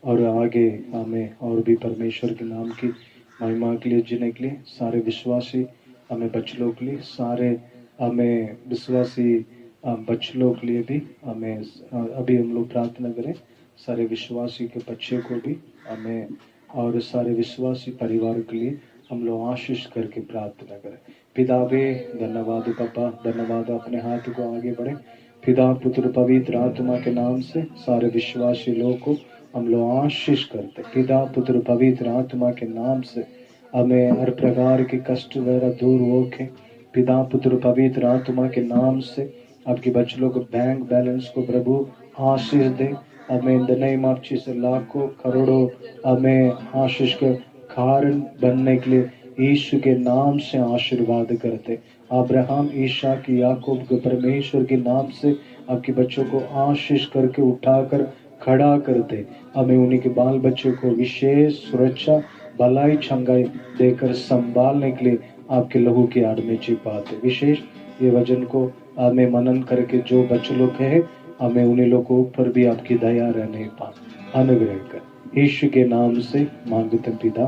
और आगे हमें और भी परमेश्वर के नाम की महिमा के लिए जीने के लिए सारे विश्वासी हमें बच्चों लोग के लिए, सारे हमें विश्वासी बच्चों लोग के लिए भी हमें अभी हम लोग प्रार्थना करें। सारे विश्वासी के बच्चे को भी हमें और सारे विश्वासी परिवार के लिए हम लोग आशीष करके प्रार्थना करें। पितावे धन्यवाद, पापा धन्यवाद। अपने हाथ को आगे बढ़े। पिता, पुत्र, पवित्र आत्मा के नाम से सारे विश्वासी लोगों को हम लोग आशीष करते। पिता, पुत्र, पवित्र आत्मा के नाम से हमें हर प्रकार के कष्ट वगैरह दूर होके, पिता, पुत्र, पवित्र आत्मा के नाम से आपके बच्चों को बैंक बैलेंस को प्रभु आशीष दे। हमें in the name of Jesus लाखों करोड़ों हमें आशीष के कारण बनने के लिए यीशु के नाम से आशीर्वाद करते। अब्राहम, ईसाक, याकूब के परमेश्वर के नाम से आपके बच्चों को आशीष करके उठाकर खड़ा करते। हमें उन्हीं के बाल बच्चों को विशेष सुरक्षा, भलाई, चंगाई देकर संभालने के लिए आपके लहू की आड़ में छिपाते। विशेष ये वचन को हमें मनन करके जो बच्चे लोग हैं, हमें उन्हीं लोगों के ऊपर भी आपकी दया रहने पाए। अनुग्रह कर यीशु के नाम से मांगते पिता,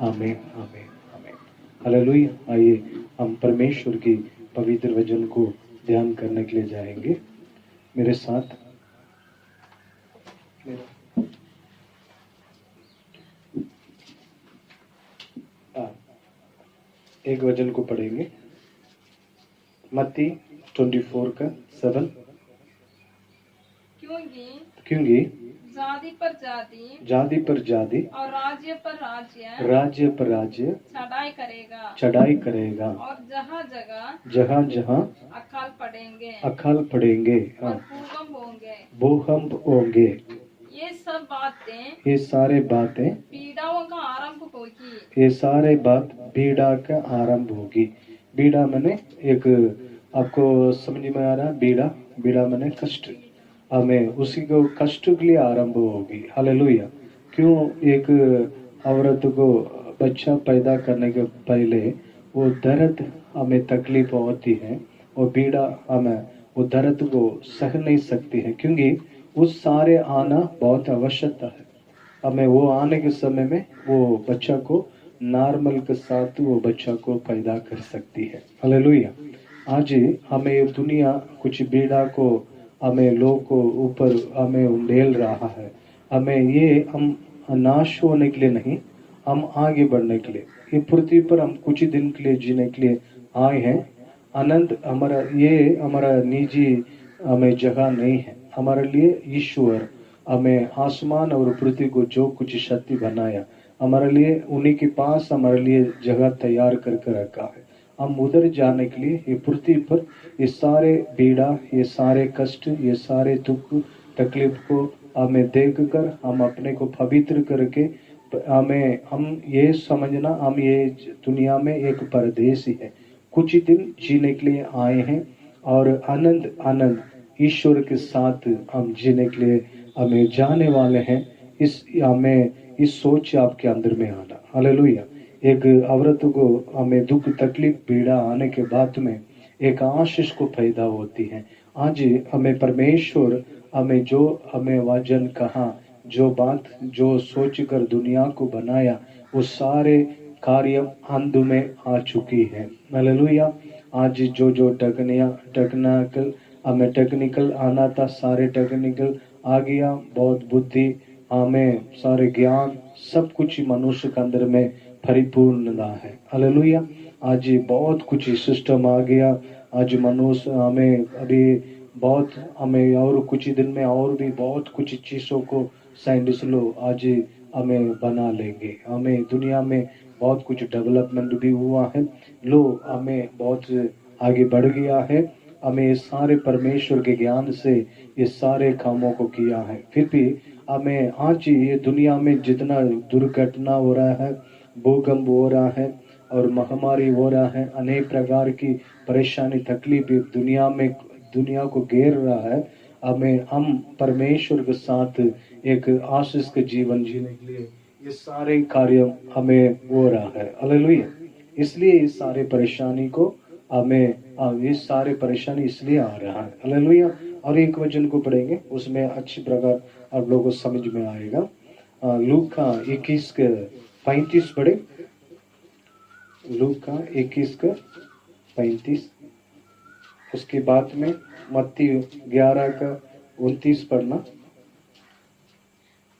आमीन, आमीन, आमीन। हालेलुया। आइए हम परमेश्वर की पवित्र वचन को ध्यान करने के लिए जाएंगे। मेरे साथ एक वचन को पढ़ेंगे, मत्ती 24 का 7। क्योंकि जाति पर जाति, जाति पर जाति और राज्य पर राज्य, राज्य पर राज्य चढ़ाई करेगा, और जहाँ जगह जहाँ अकाल पड़ेंगे हाँ, और भूकंप होंगे। ये सब बातें, ये सारे बातें, पीड़ाओं का आरंभ होगी। ये सारे बात बीड़ा का आरंभ होगी। बीड़ा मैंने एक आपको समझ में आ रहा है? बीड़ा मैंने कष्ट, हमें उसी को कष्ट के लिए आरंभ होगी। हालेलुया। क्यों? एक औरत को बच्चा पैदा करने के पहले वो दर्द हमें तकलीफ होती है, वो बीड़ा हमें वो दर्द को सह नहीं सकती है, क्योंकि उस सारे आना बहुत आवश्यकता है। हमें वो आने के समय में वो बच्चा को नॉर्मल के साथ वो बच्चा को पैदा कर सकती है। हालेलुया। आज हमें दुनिया कुछ बीड़ा को हमें लोग को ऊपर हमें उंडेल रहा है। हमें ये हम नाश होने के लिए नहीं, हम आगे बढ़ने के लिए, ये पृथ्वी पर हम कुछ ही दिन के लिए जीने के लिए आए हैं। आनंद हमारा, ये हमारा निजी हमें जगह नहीं है। हमारे लिए ईश्वर हमें आसमान और पृथ्वी को जो कुछ शक्ति बनाया, हमारे लिए उन्हीं के पास हमारे लिए जगह तैयार करके रखा है। हम उधर जाने के लिए ये पृथ्वी पर ये सारे पीड़ा, ये सारे कष्ट, ये सारे दुख तकलीफ को हमें देख कर हम अपने को पवित्र करके हमें हम ये समझना हम ये दुनिया में एक परदेसी है, कुछ ही दिन जीने के लिए आए हैं और आनंद आनंद ईश्वर के साथ हम जीने के लिए हमें जाने वाले हैं। इस हमें इस सोच आपके अंदर में आना। हालेलुया। एक औरत को हमें दुख तकलीफ पीड़ा आने के बाद में एक आशीष को पैदा होती है। आज हमें परमेश्वर हमें जो हमें वचन कहा, जो बात जो सोच कर दुनिया को बनाया, वो सारे कार्य अंत में आ चुकी है। हालेलुया। आज जो जो टेक्निकल हमें टेक्निकल आना था, सारे टेक्निकल आ गया। बहुत बुद्धि हमें सारे ज्ञान सब कुछ मनुष्य के अंदर में परिपूर्णता है। हालेलुया। आज बहुत कुछ सिस्टम आ गया। आज मनुष्य हमें अभी बहुत हमें और कुछ ही दिन में और भी बहुत कुछ चीज़ों को साइंटिस्ट लोग आज हमें बना लेंगे। हमें दुनिया में बहुत कुछ डेवलपमेंट भी हुआ है, लोग हमें बहुत आगे बढ़ गया है। हमें ये सारे परमेश्वर के ज्ञान से ये सारे कामों को किया है। फिर भी हमें आज ये दुनिया में जितना दुर्घटना हो रहा है, भूकंप हो रहा है और महामारी हो रहा है, अनेक प्रकार की परेशानी तकलीफ दुनिया को घेर रहा है। हमें हम परमेश्वर के साथ एक आशीष के जीवन जीने के लिए ये सारे कार्य हमें हो रहा है। हालेलुया। इसलिए इस सारे परेशानी को हमें ये सारे परेशानी इसलिए आ रहा है। हालेलुया। और एक वचन को पढ़ेंगे, उसमें अच्छी प्रकार आप लोगों को समझ में आएगा। लूका 21:35 पढ़े। लूका 21:35। उसके बाद में मत्ती 11:29 पढ़ना।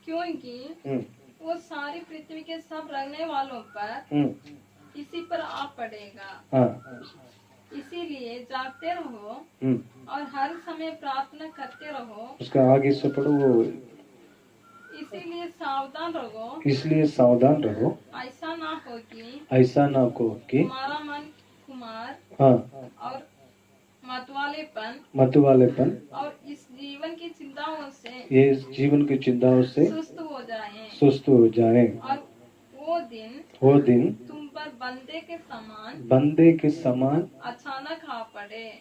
क्योंकि वो सारी पृथ्वी के सब रहने वालों पर इसी पर आ पड़ेगा। हाँ। इसीलिए जागते रहो और हर समय प्रार्थना करते रहो। उसका आगे से पढ़ो। वो इसीलिए सावधान रहो। इसलिए सावधान रहो, ऐसा ना हो कि तुम्हारा मन कुमार हाँ और मतवालेपन और इस जीवन की चिंताओं से ये जीवन की चिंताओं से सुस्त हो जाए और वो दिन तुम पर बंदे के समान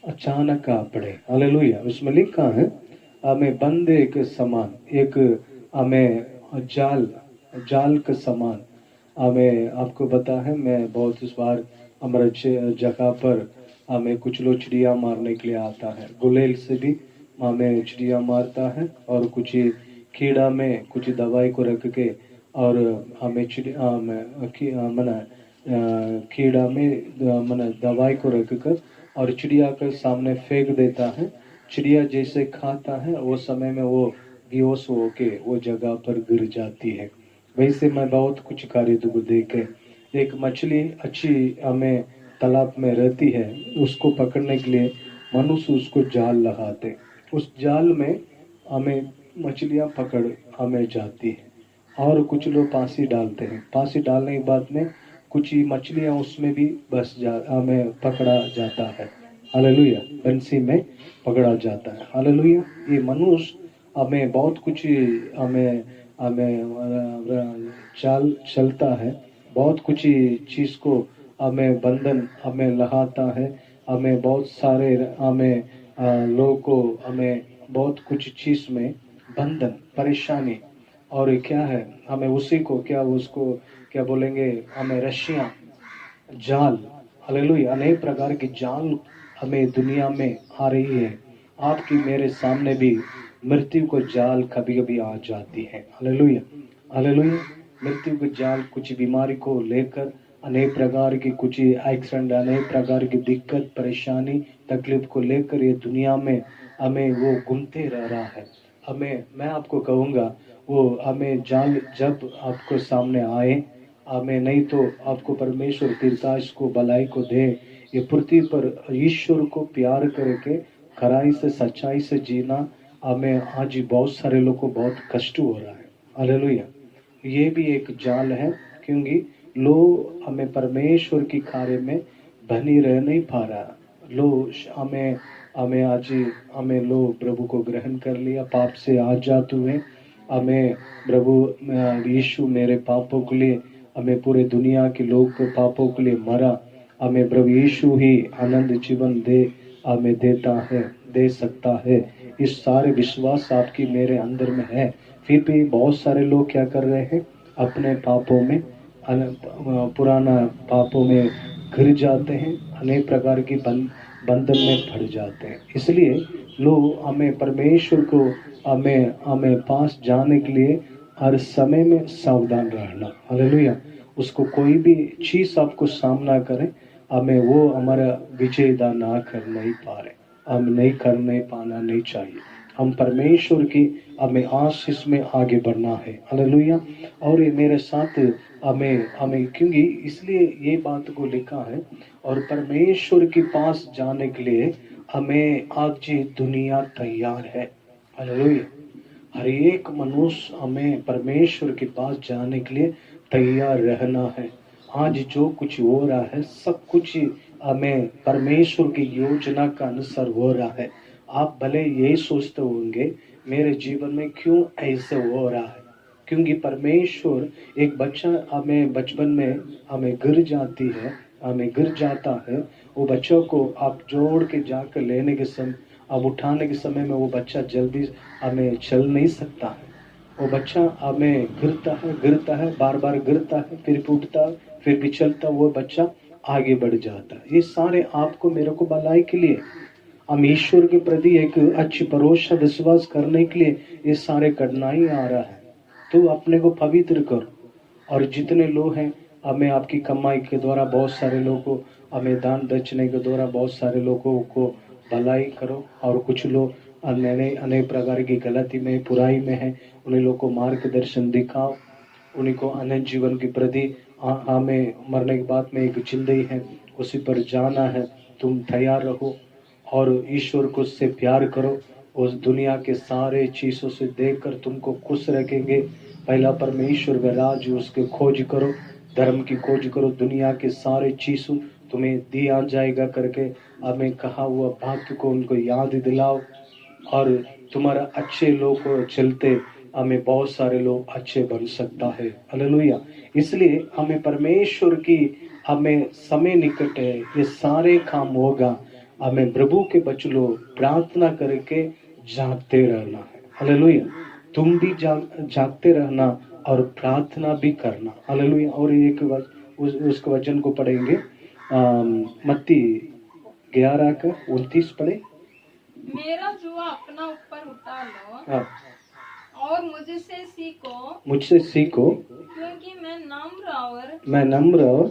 अचानक आ पड़े। हालेलुया। उसमें लिखा है हमें बंदे के समान, एक हमें जाल के समान। हमें आपको पता है, मैं बहुत इस बार हमारे जगह पर हमें कुछ लोग चिड़िया मारने के लिए आता है, गुलेल से भी हमें चिड़िया मारता है और कुछ कीड़ा में कुछ दवाई को रख के और हमें कीड़ा में दवाई को रख कर और चिड़िया के सामने फेंक देता है। चिड़िया जैसे खाता है वो समय में वो बेहोश होके वो जगह पर गिर जाती है। वैसे मैं बहुत कुछ कार्य को देखे, एक मछली अच्छी हमें तालाब में रहती है, उसको पकड़ने के लिए मनुष्य उसको जाल लगाते, उस जाल में हमें मछलियां पकड़ हमें जाती है और कुछ लोग फांसी डालते हैं। फांसी डालने के बाद में कुछ ही मछलियां उसमें भी हमें पकड़ा जाता है। हालेलुया। बंसी में पकड़ा जाता है। हालेलुया। ये मनुष्य हमें बहुत कुछ हमें चाल चलता है, बहुत कुछ चीज को हमें बंधन हमें लगाता है। हमें बहुत सारे हमें लोगों को हमें बहुत कुछ चीज में बंधन परेशानी और क्या है, हमें उसी को क्या उसको क्या बोलेंगे, हमें रस्सियां जाल। हालेलुया। अनेक प्रकार की जाल हमें दुनिया में आ रही है। आपकी मेरे सामने भी मृत्यु को जाल कभी कभी आ जाती है। हालेलुया। हालेलुया। मृत्यु को जाल कुछ बीमारी को लेकर अनेक प्रकार की कुछ एक्सीडेंट, अनेक प्रकार की दिक्कत परेशानी तकलीफ को लेकर ये दुनिया में हमें वो घूमते रह रहा है। मैं आपको कहूँगा वो हमें जाल जब आपको सामने आए, हमें नहीं तो आपको परमेश्वर दीर्घायुष को भलाई को दे। ये पृथ्वी पर ईश्वर को प्यार करके खराई से सच्चाई से जीना हमें आज बहुत सारे लोग को बहुत कष्ट हो रहा है। हालेलुया। ये भी एक जाल है, क्योंकि लोग हमें परमेश्वर की कार्य में बनी रह नहीं पा रहा। लोग हमें हमें आज हमें लोग प्रभु को ग्रहण कर लिया, पाप से आजाद हुए। हमें प्रभु यीशु मेरे पापों के लिए, हमें पूरे दुनिया के लोग के पापों के लिए मरा। हमें प्रभु यीशु ही आनंद जीवन हमें देता है, दे सकता है। इस सारे विश्वास आपकी मेरे अंदर में है। फिर भी बहुत सारे लोग क्या कर रहे हैं, अपने पापों में पुराना पापों में गिर जाते हैं, अनेक प्रकार की बंधन में पड़ जाते हैं। इसलिए लोग हमें परमेश्वर को हमें पास जाने के लिए हर समय में सावधान रहना। हालेलुया। उसको कोई भी चीज आपको सामना करे, हमें वो हमारा विजेता ना कर नहीं पा रहे, हम नहीं करने पाना नहीं चाहिए। हम परमेश्वर की हमें आशीष में आगे बढ़ना है। हालेलुया। और ये मेरे साथ हमें क्योंकि इसलिए ये बात को लिखा है, और परमेश्वर के पास जाने के लिए हमें आज ये दुनिया तैयार है। हालेलुया। हर एक मनुष्य हमें परमेश्वर के पास जाने के लिए तैयार रहना है। आज जो कुछ हो रहा है सब कुछ हमें परमेश्वर की योजना का अनुसार हो रहा है। आप भले यही सोचते होंगे मेरे जीवन में क्यों ऐसे हो रहा है, क्योंकि परमेश्वर एक बच्चा हमें बचपन में हमें गिर जाता है, वो बच्चों को आप जोड़ के जाकर लेने के समय, अब उठाने के समय में वो बच्चा जल्दी हमें चल नहीं सकता है। वो बच्चा हमें गिरता है, बार बार गिरता है, फिर उठता, फिर भी चलता, वो बच्चा आगे बढ़ जाता है। ये सारे आपको मेरे को भलाई के लिए, हम ईश्वर के प्रति एक अच्छी भरोसा विश्वास करने के लिए ये सारे कठिनाई आ रहा है। तो अपने को पवित्र करो, और जितने लोग हैं हमें आपकी कमाई के द्वारा बहुत सारे लोगों को, हमें दान दक्षिणे के द्वारा बहुत सारे लोगों को भलाई करो, और कुछ लोग अनेक प्रकार की गलती में बुराई में है, उन्हें लोगों को मार्गदर्शन दिखाओ, उन्हीं को अनंत जीवन के प्रति हमें मरने के बाद में एक जिंदगी है, उसी पर जाना है। तुम तैयार रहो और ईश्वर को उससे प्यार करो। उस दुनिया के सारे चीज़ों से देखकर तुमको खुश रखेंगे। पहला परमेश्वर का राज उसके खोज करो, धर्म की खोज करो, दुनिया के सारे चीज़ों तुम्हें दिया जाएगा करके हमें कहा हुआ बात को उनको याद दिलाओ, और तुम्हारा अच्छे लोग को चलते हमें बहुत सारे लोग अच्छे बन सकता है। हालेलुया। इसलिए हमें परमेश्वर की हमें समय निकट है, ये सारे काम होगा। हमें प्रभु के बच्चों प्रार्थना करके जागते रहना है। हालेलुया। तुम भी जागते रहना और प्रार्थना भी करना। हालेलुया। और एक उसके वचन को पढ़ेंगे, मत्ती 11:29 पढ़े। मेरा जुआ अपना ऊपर उठा लो, हाँ। और मुझसे सीखो, क्योंकि मैं नम्र और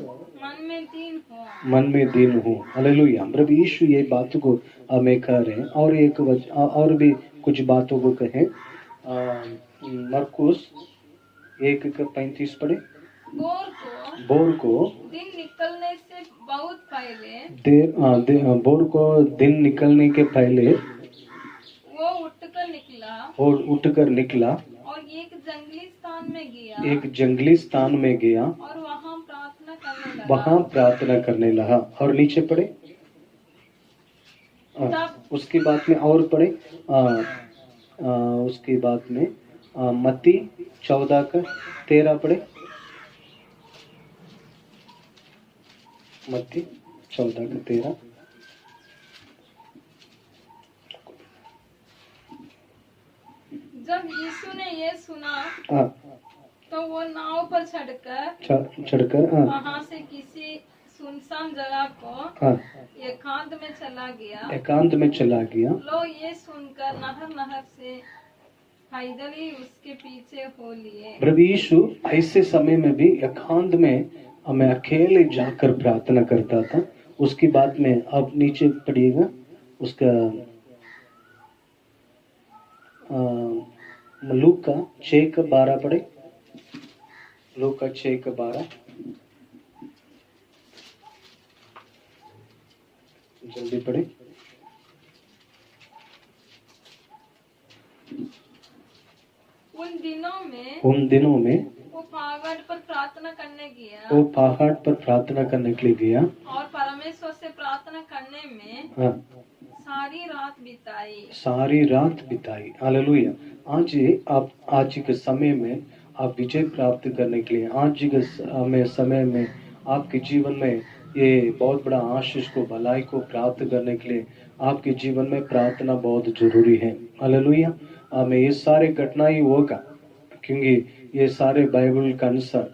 मन में दीन हूँ। हालेलुया। प्रभु यीशु ये बात को हमें कह रहे हैं, और एक और भी कुछ बातों को कहें। मरकुस 1:35 पढ़े। बोर को दिन निकलने से बहुत पहले बोर को दिन निकलने के पहले वो उठकर निकला और एक जंगली स्थान में गया और वहां प्रार्थना करने लगा। और नीचे पढ़े, उसकी बात में और पढ़े, उसकी बात में मत्ती 14:13 पढ़े। मत्ती 14:13। जब यीशु ने ये सुना तो वो नाव पर चढ़कर वहाँ से किसी सुनसान जगह को एकांत में चला गया। लोग ये सुनकर नहर से पैदल ही उसके पीछे हो लिए। प्रभु यीशु ऐसे समय में भी एकांत में हमें अकेले जाकर प्रार्थना करता था। उसकी बात में अब नीचे पढ़िएगा, उसका लूका 6:12 पढ़े। लूका 6:12 जल्दी पढ़े। उन दिनों में वो पहाड़ पर प्रार्थना करने के लिए गया और परमेश्वर से प्रार्थना करने में हाँ, सारी रात बिताई। हालेलुया। आज के समय में आप विजय प्राप्त करने के लिए, आज के समय में आपके जीवन में ये बहुत बड़ा आशीष को, भलाई को प्राप्त करने के लिए आपके जीवन में प्रार्थना बहुत जरूरी है। हालेलुया। हमें ये सारे घटनाएं होगा क्योंकि ये सारे बाइबल के अनुसार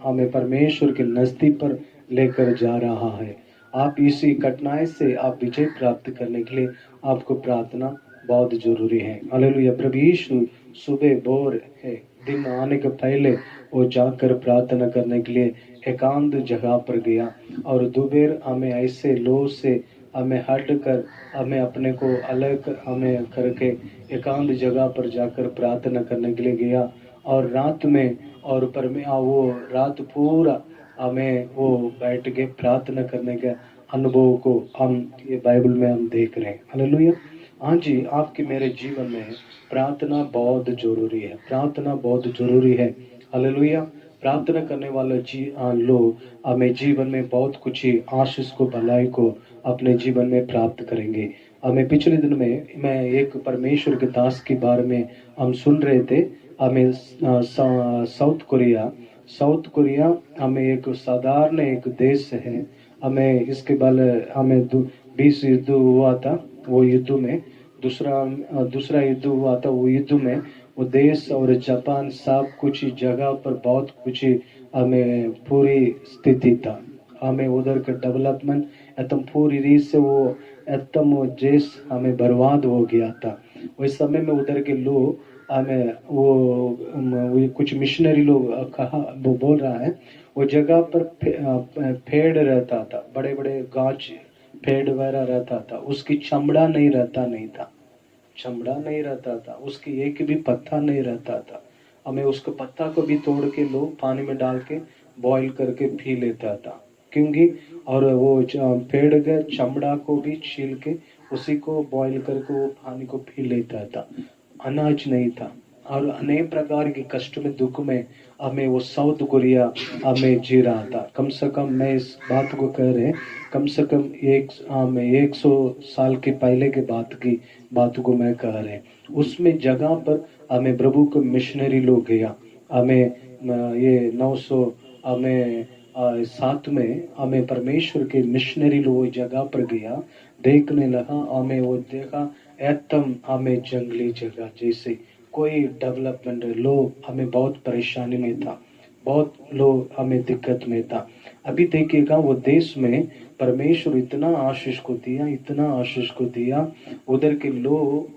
हमें परमेश्वर के नजदीक पर लेकर जा रहा है। आप इसी घटनाएं से आप विजय प्राप्त करने के लिए आपको प्रार्थना बहुत जरूरी है। हालेलुया। प्रभु यीशु सुबह भोर है दिन आने के पहले वो जाकर प्रार्थना करने के लिए एकांत जगह पर गया और दोपहर हमें ऐसे लो से हमें हट कर हमें अपने को अलग हमें करके एकांत जगह पर जाकर प्रार्थना करने के लिए गया और रात में और वो रात पूरा हमें वो बैठ के प्रार्थना करने के अनुभव को हम ये बाइबल में हम देख रहे हैं। हालेलुया। हाँ जी, आपके मेरे जीवन में प्रार्थना बहुत जरूरी है। प्रार्थना बहुत जरूरी है। हालेलुया। प्रार्थना करने वाले लोग हमें जीवन में बहुत कुछ आशीष को, भलाई को अपने जीवन में प्राप्त करेंगे। हमें पिछले दिन में मैं एक परमेश्वर के दास के बारे में हम सुन रहे थे। हमें साउथ कोरिया हमें एक साधारण एक देश है। हमें इसके बारे हमें 20 युद्ध हुआ था। वो युद्ध में दूसरा युद्ध हुआ था। वो युद्ध में वो देश और जापान सब कुछ जगह पर बहुत कुछ हमें पूरी स्थिति था। हमें उधर का डेवलपमेंट एकदम पूरी रीत से वो एकदम वो देश हमें बर्बाद हो गया था। उस समय में उधर के लोग हमें वो कुछ मिशनरी लोग कहा, वो बोल रहा है वो जगह पर पेड़ रहता था, बड़े बड़े गाछ पेड़ वगैरह रहता था, उसकी चमड़ा नहीं रहता था, उसकी एक भी पत्ता नहीं रहता था। हमें उसको पत्ता को भी तोड़ के लोग पानी में डाल के बॉईल करके पी लेता था क्योंकि और वो पेड़ के चमड़ा को भी छील के उसी को बॉईल करके वो पानी को पी लेता था। अनाज नहीं था और अनेक प्रकार के कष्ट में, दुख में हमें वो साउथ कोरिया हमें जी रहा था। कम से कम मैं इस बात को कह रहे, कम से कम 100 साल के पहले के बात को मैं कह रहे। उसमें जगह पर हमें प्रभु को मिशनरी लोग गया। हमें ये 900 हमें 7 में हमें परमेश्वर के मिशनरी लोग जगह पर गया, देखने लगा। हमें वो देखा एकदम हमें जंगली जगह जैसे कोई डेवलपमेंट, लोग हमें बहुत परेशानी में था, बहुत लोग हमें दिक्कत में था। अभी देखिएगा वो देश में परमेश्वर इतना आशीष को दिया, उधर के लोग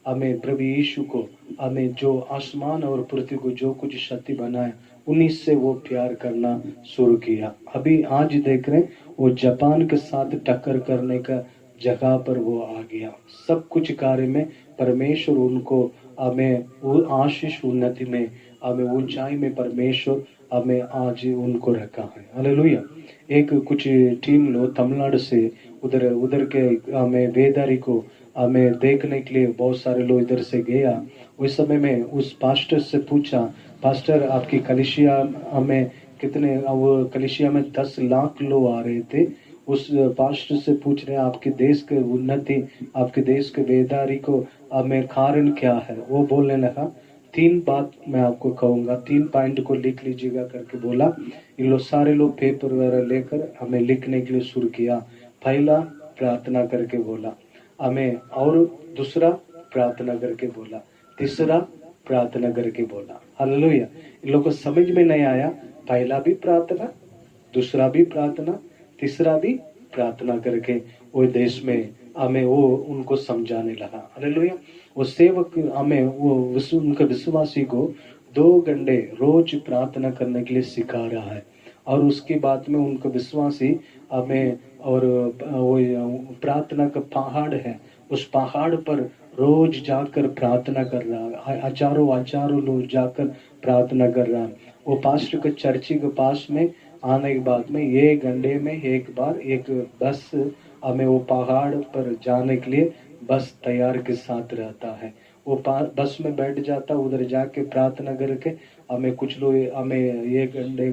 हमें प्रभु यीशु को, हमें जो आसमान और पृथ्वी को जो कुछ शक्ति बनाया उन्हीं से वो प्यार करना शुरू किया। अभी आज देख रहे वो जापान के साथ टक्कर करने का जगह पर वो आ गया। सब कुछ कार्य में परमेश्वर उनको हमें वो आशीष उन्नति में हमें ऊंचाई में परमेश्वर हमें आज उनको रखा है। हालेलुया। एक कुछ टीम लोग तमिलनाडु से उधर के हमें वेदारी को हमें देखने के लिए बहुत सारे लोग इधर से गया। उस समय में उस पास्टर से पूछा, पास्टर आपकी कलिसिया हमें कितने, वो कलिसिया में 10 लाख लोग आ रहे थे। उस पास्टर से पूछ रहे आपके देश के उन्नति, आपके देश के वेदारी को हमें कारण क्या है। वो बोलने लगा 3 बात मैं आपको कहूँगा, 3 पॉइंट को लिख लीजिएगा करके बोला। इन लोग सारे लोग पेपर वगैरह लेकर हमें लिखने के लिए शुरू किया। पहला प्रार्थना करके बोला हमें, और दूसरा प्रार्थना करके बोला, तीसरा प्रार्थना करके बोला। हालेलुया। इन लोगों को समझ में नहीं आया, पहला भी प्रार्थना, दूसरा भी प्रार्थना, तीसरा भी प्रार्थना करके वो देश में हमें वो उनको समझाने लगा। हालेलुया। वो सेवक हमें वो उनके विश्वासी को 2 घंटे रोज प्रार्थना करने के लिए सिखा रहा है और उसके बाद में उनका विश्वासी हमें और वो प्रार्थना का पहाड़ है, उस पहाड़ पर रोज जाकर प्रार्थना कर रहा है, हजारों लोग जाकर प्रार्थना कर रहा है। वो पास्टर के चर्ची के पास में आने के बाद में 1 घंटे में एक बार एक बस हमें वो पहाड़ पर जाने के लिए बस तैयार के साथ रहता है। वो बस में बैठ जाता, उधर जाके प्रार्थना करके हमें कुछ लोग हमें 1 घंटे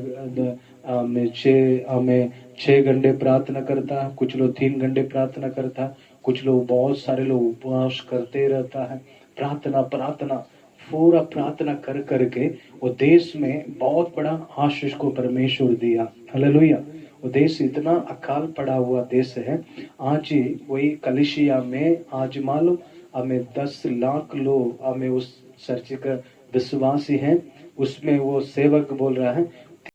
हमें 6 घंटे प्रार्थना करता है, कुछ लोग 3 घंटे प्रार्थना करता है, कुछ लोग बहुत सारे लोग उपवास करते रहता है। प्रार्थना पूरा प्रार्थना कर करके वो देश में बहुत बड़ा आशीष को परमेश्वर दिया। हालेलुया। वो देश इतना अकाल पड़ा हुआ देश है। आज ही वही कलिसिया में आज मालूम हमें 10 लाख लोग हमें उस चर्च का विश्वासी हैं। उसमें वो सेवक बोल रहा है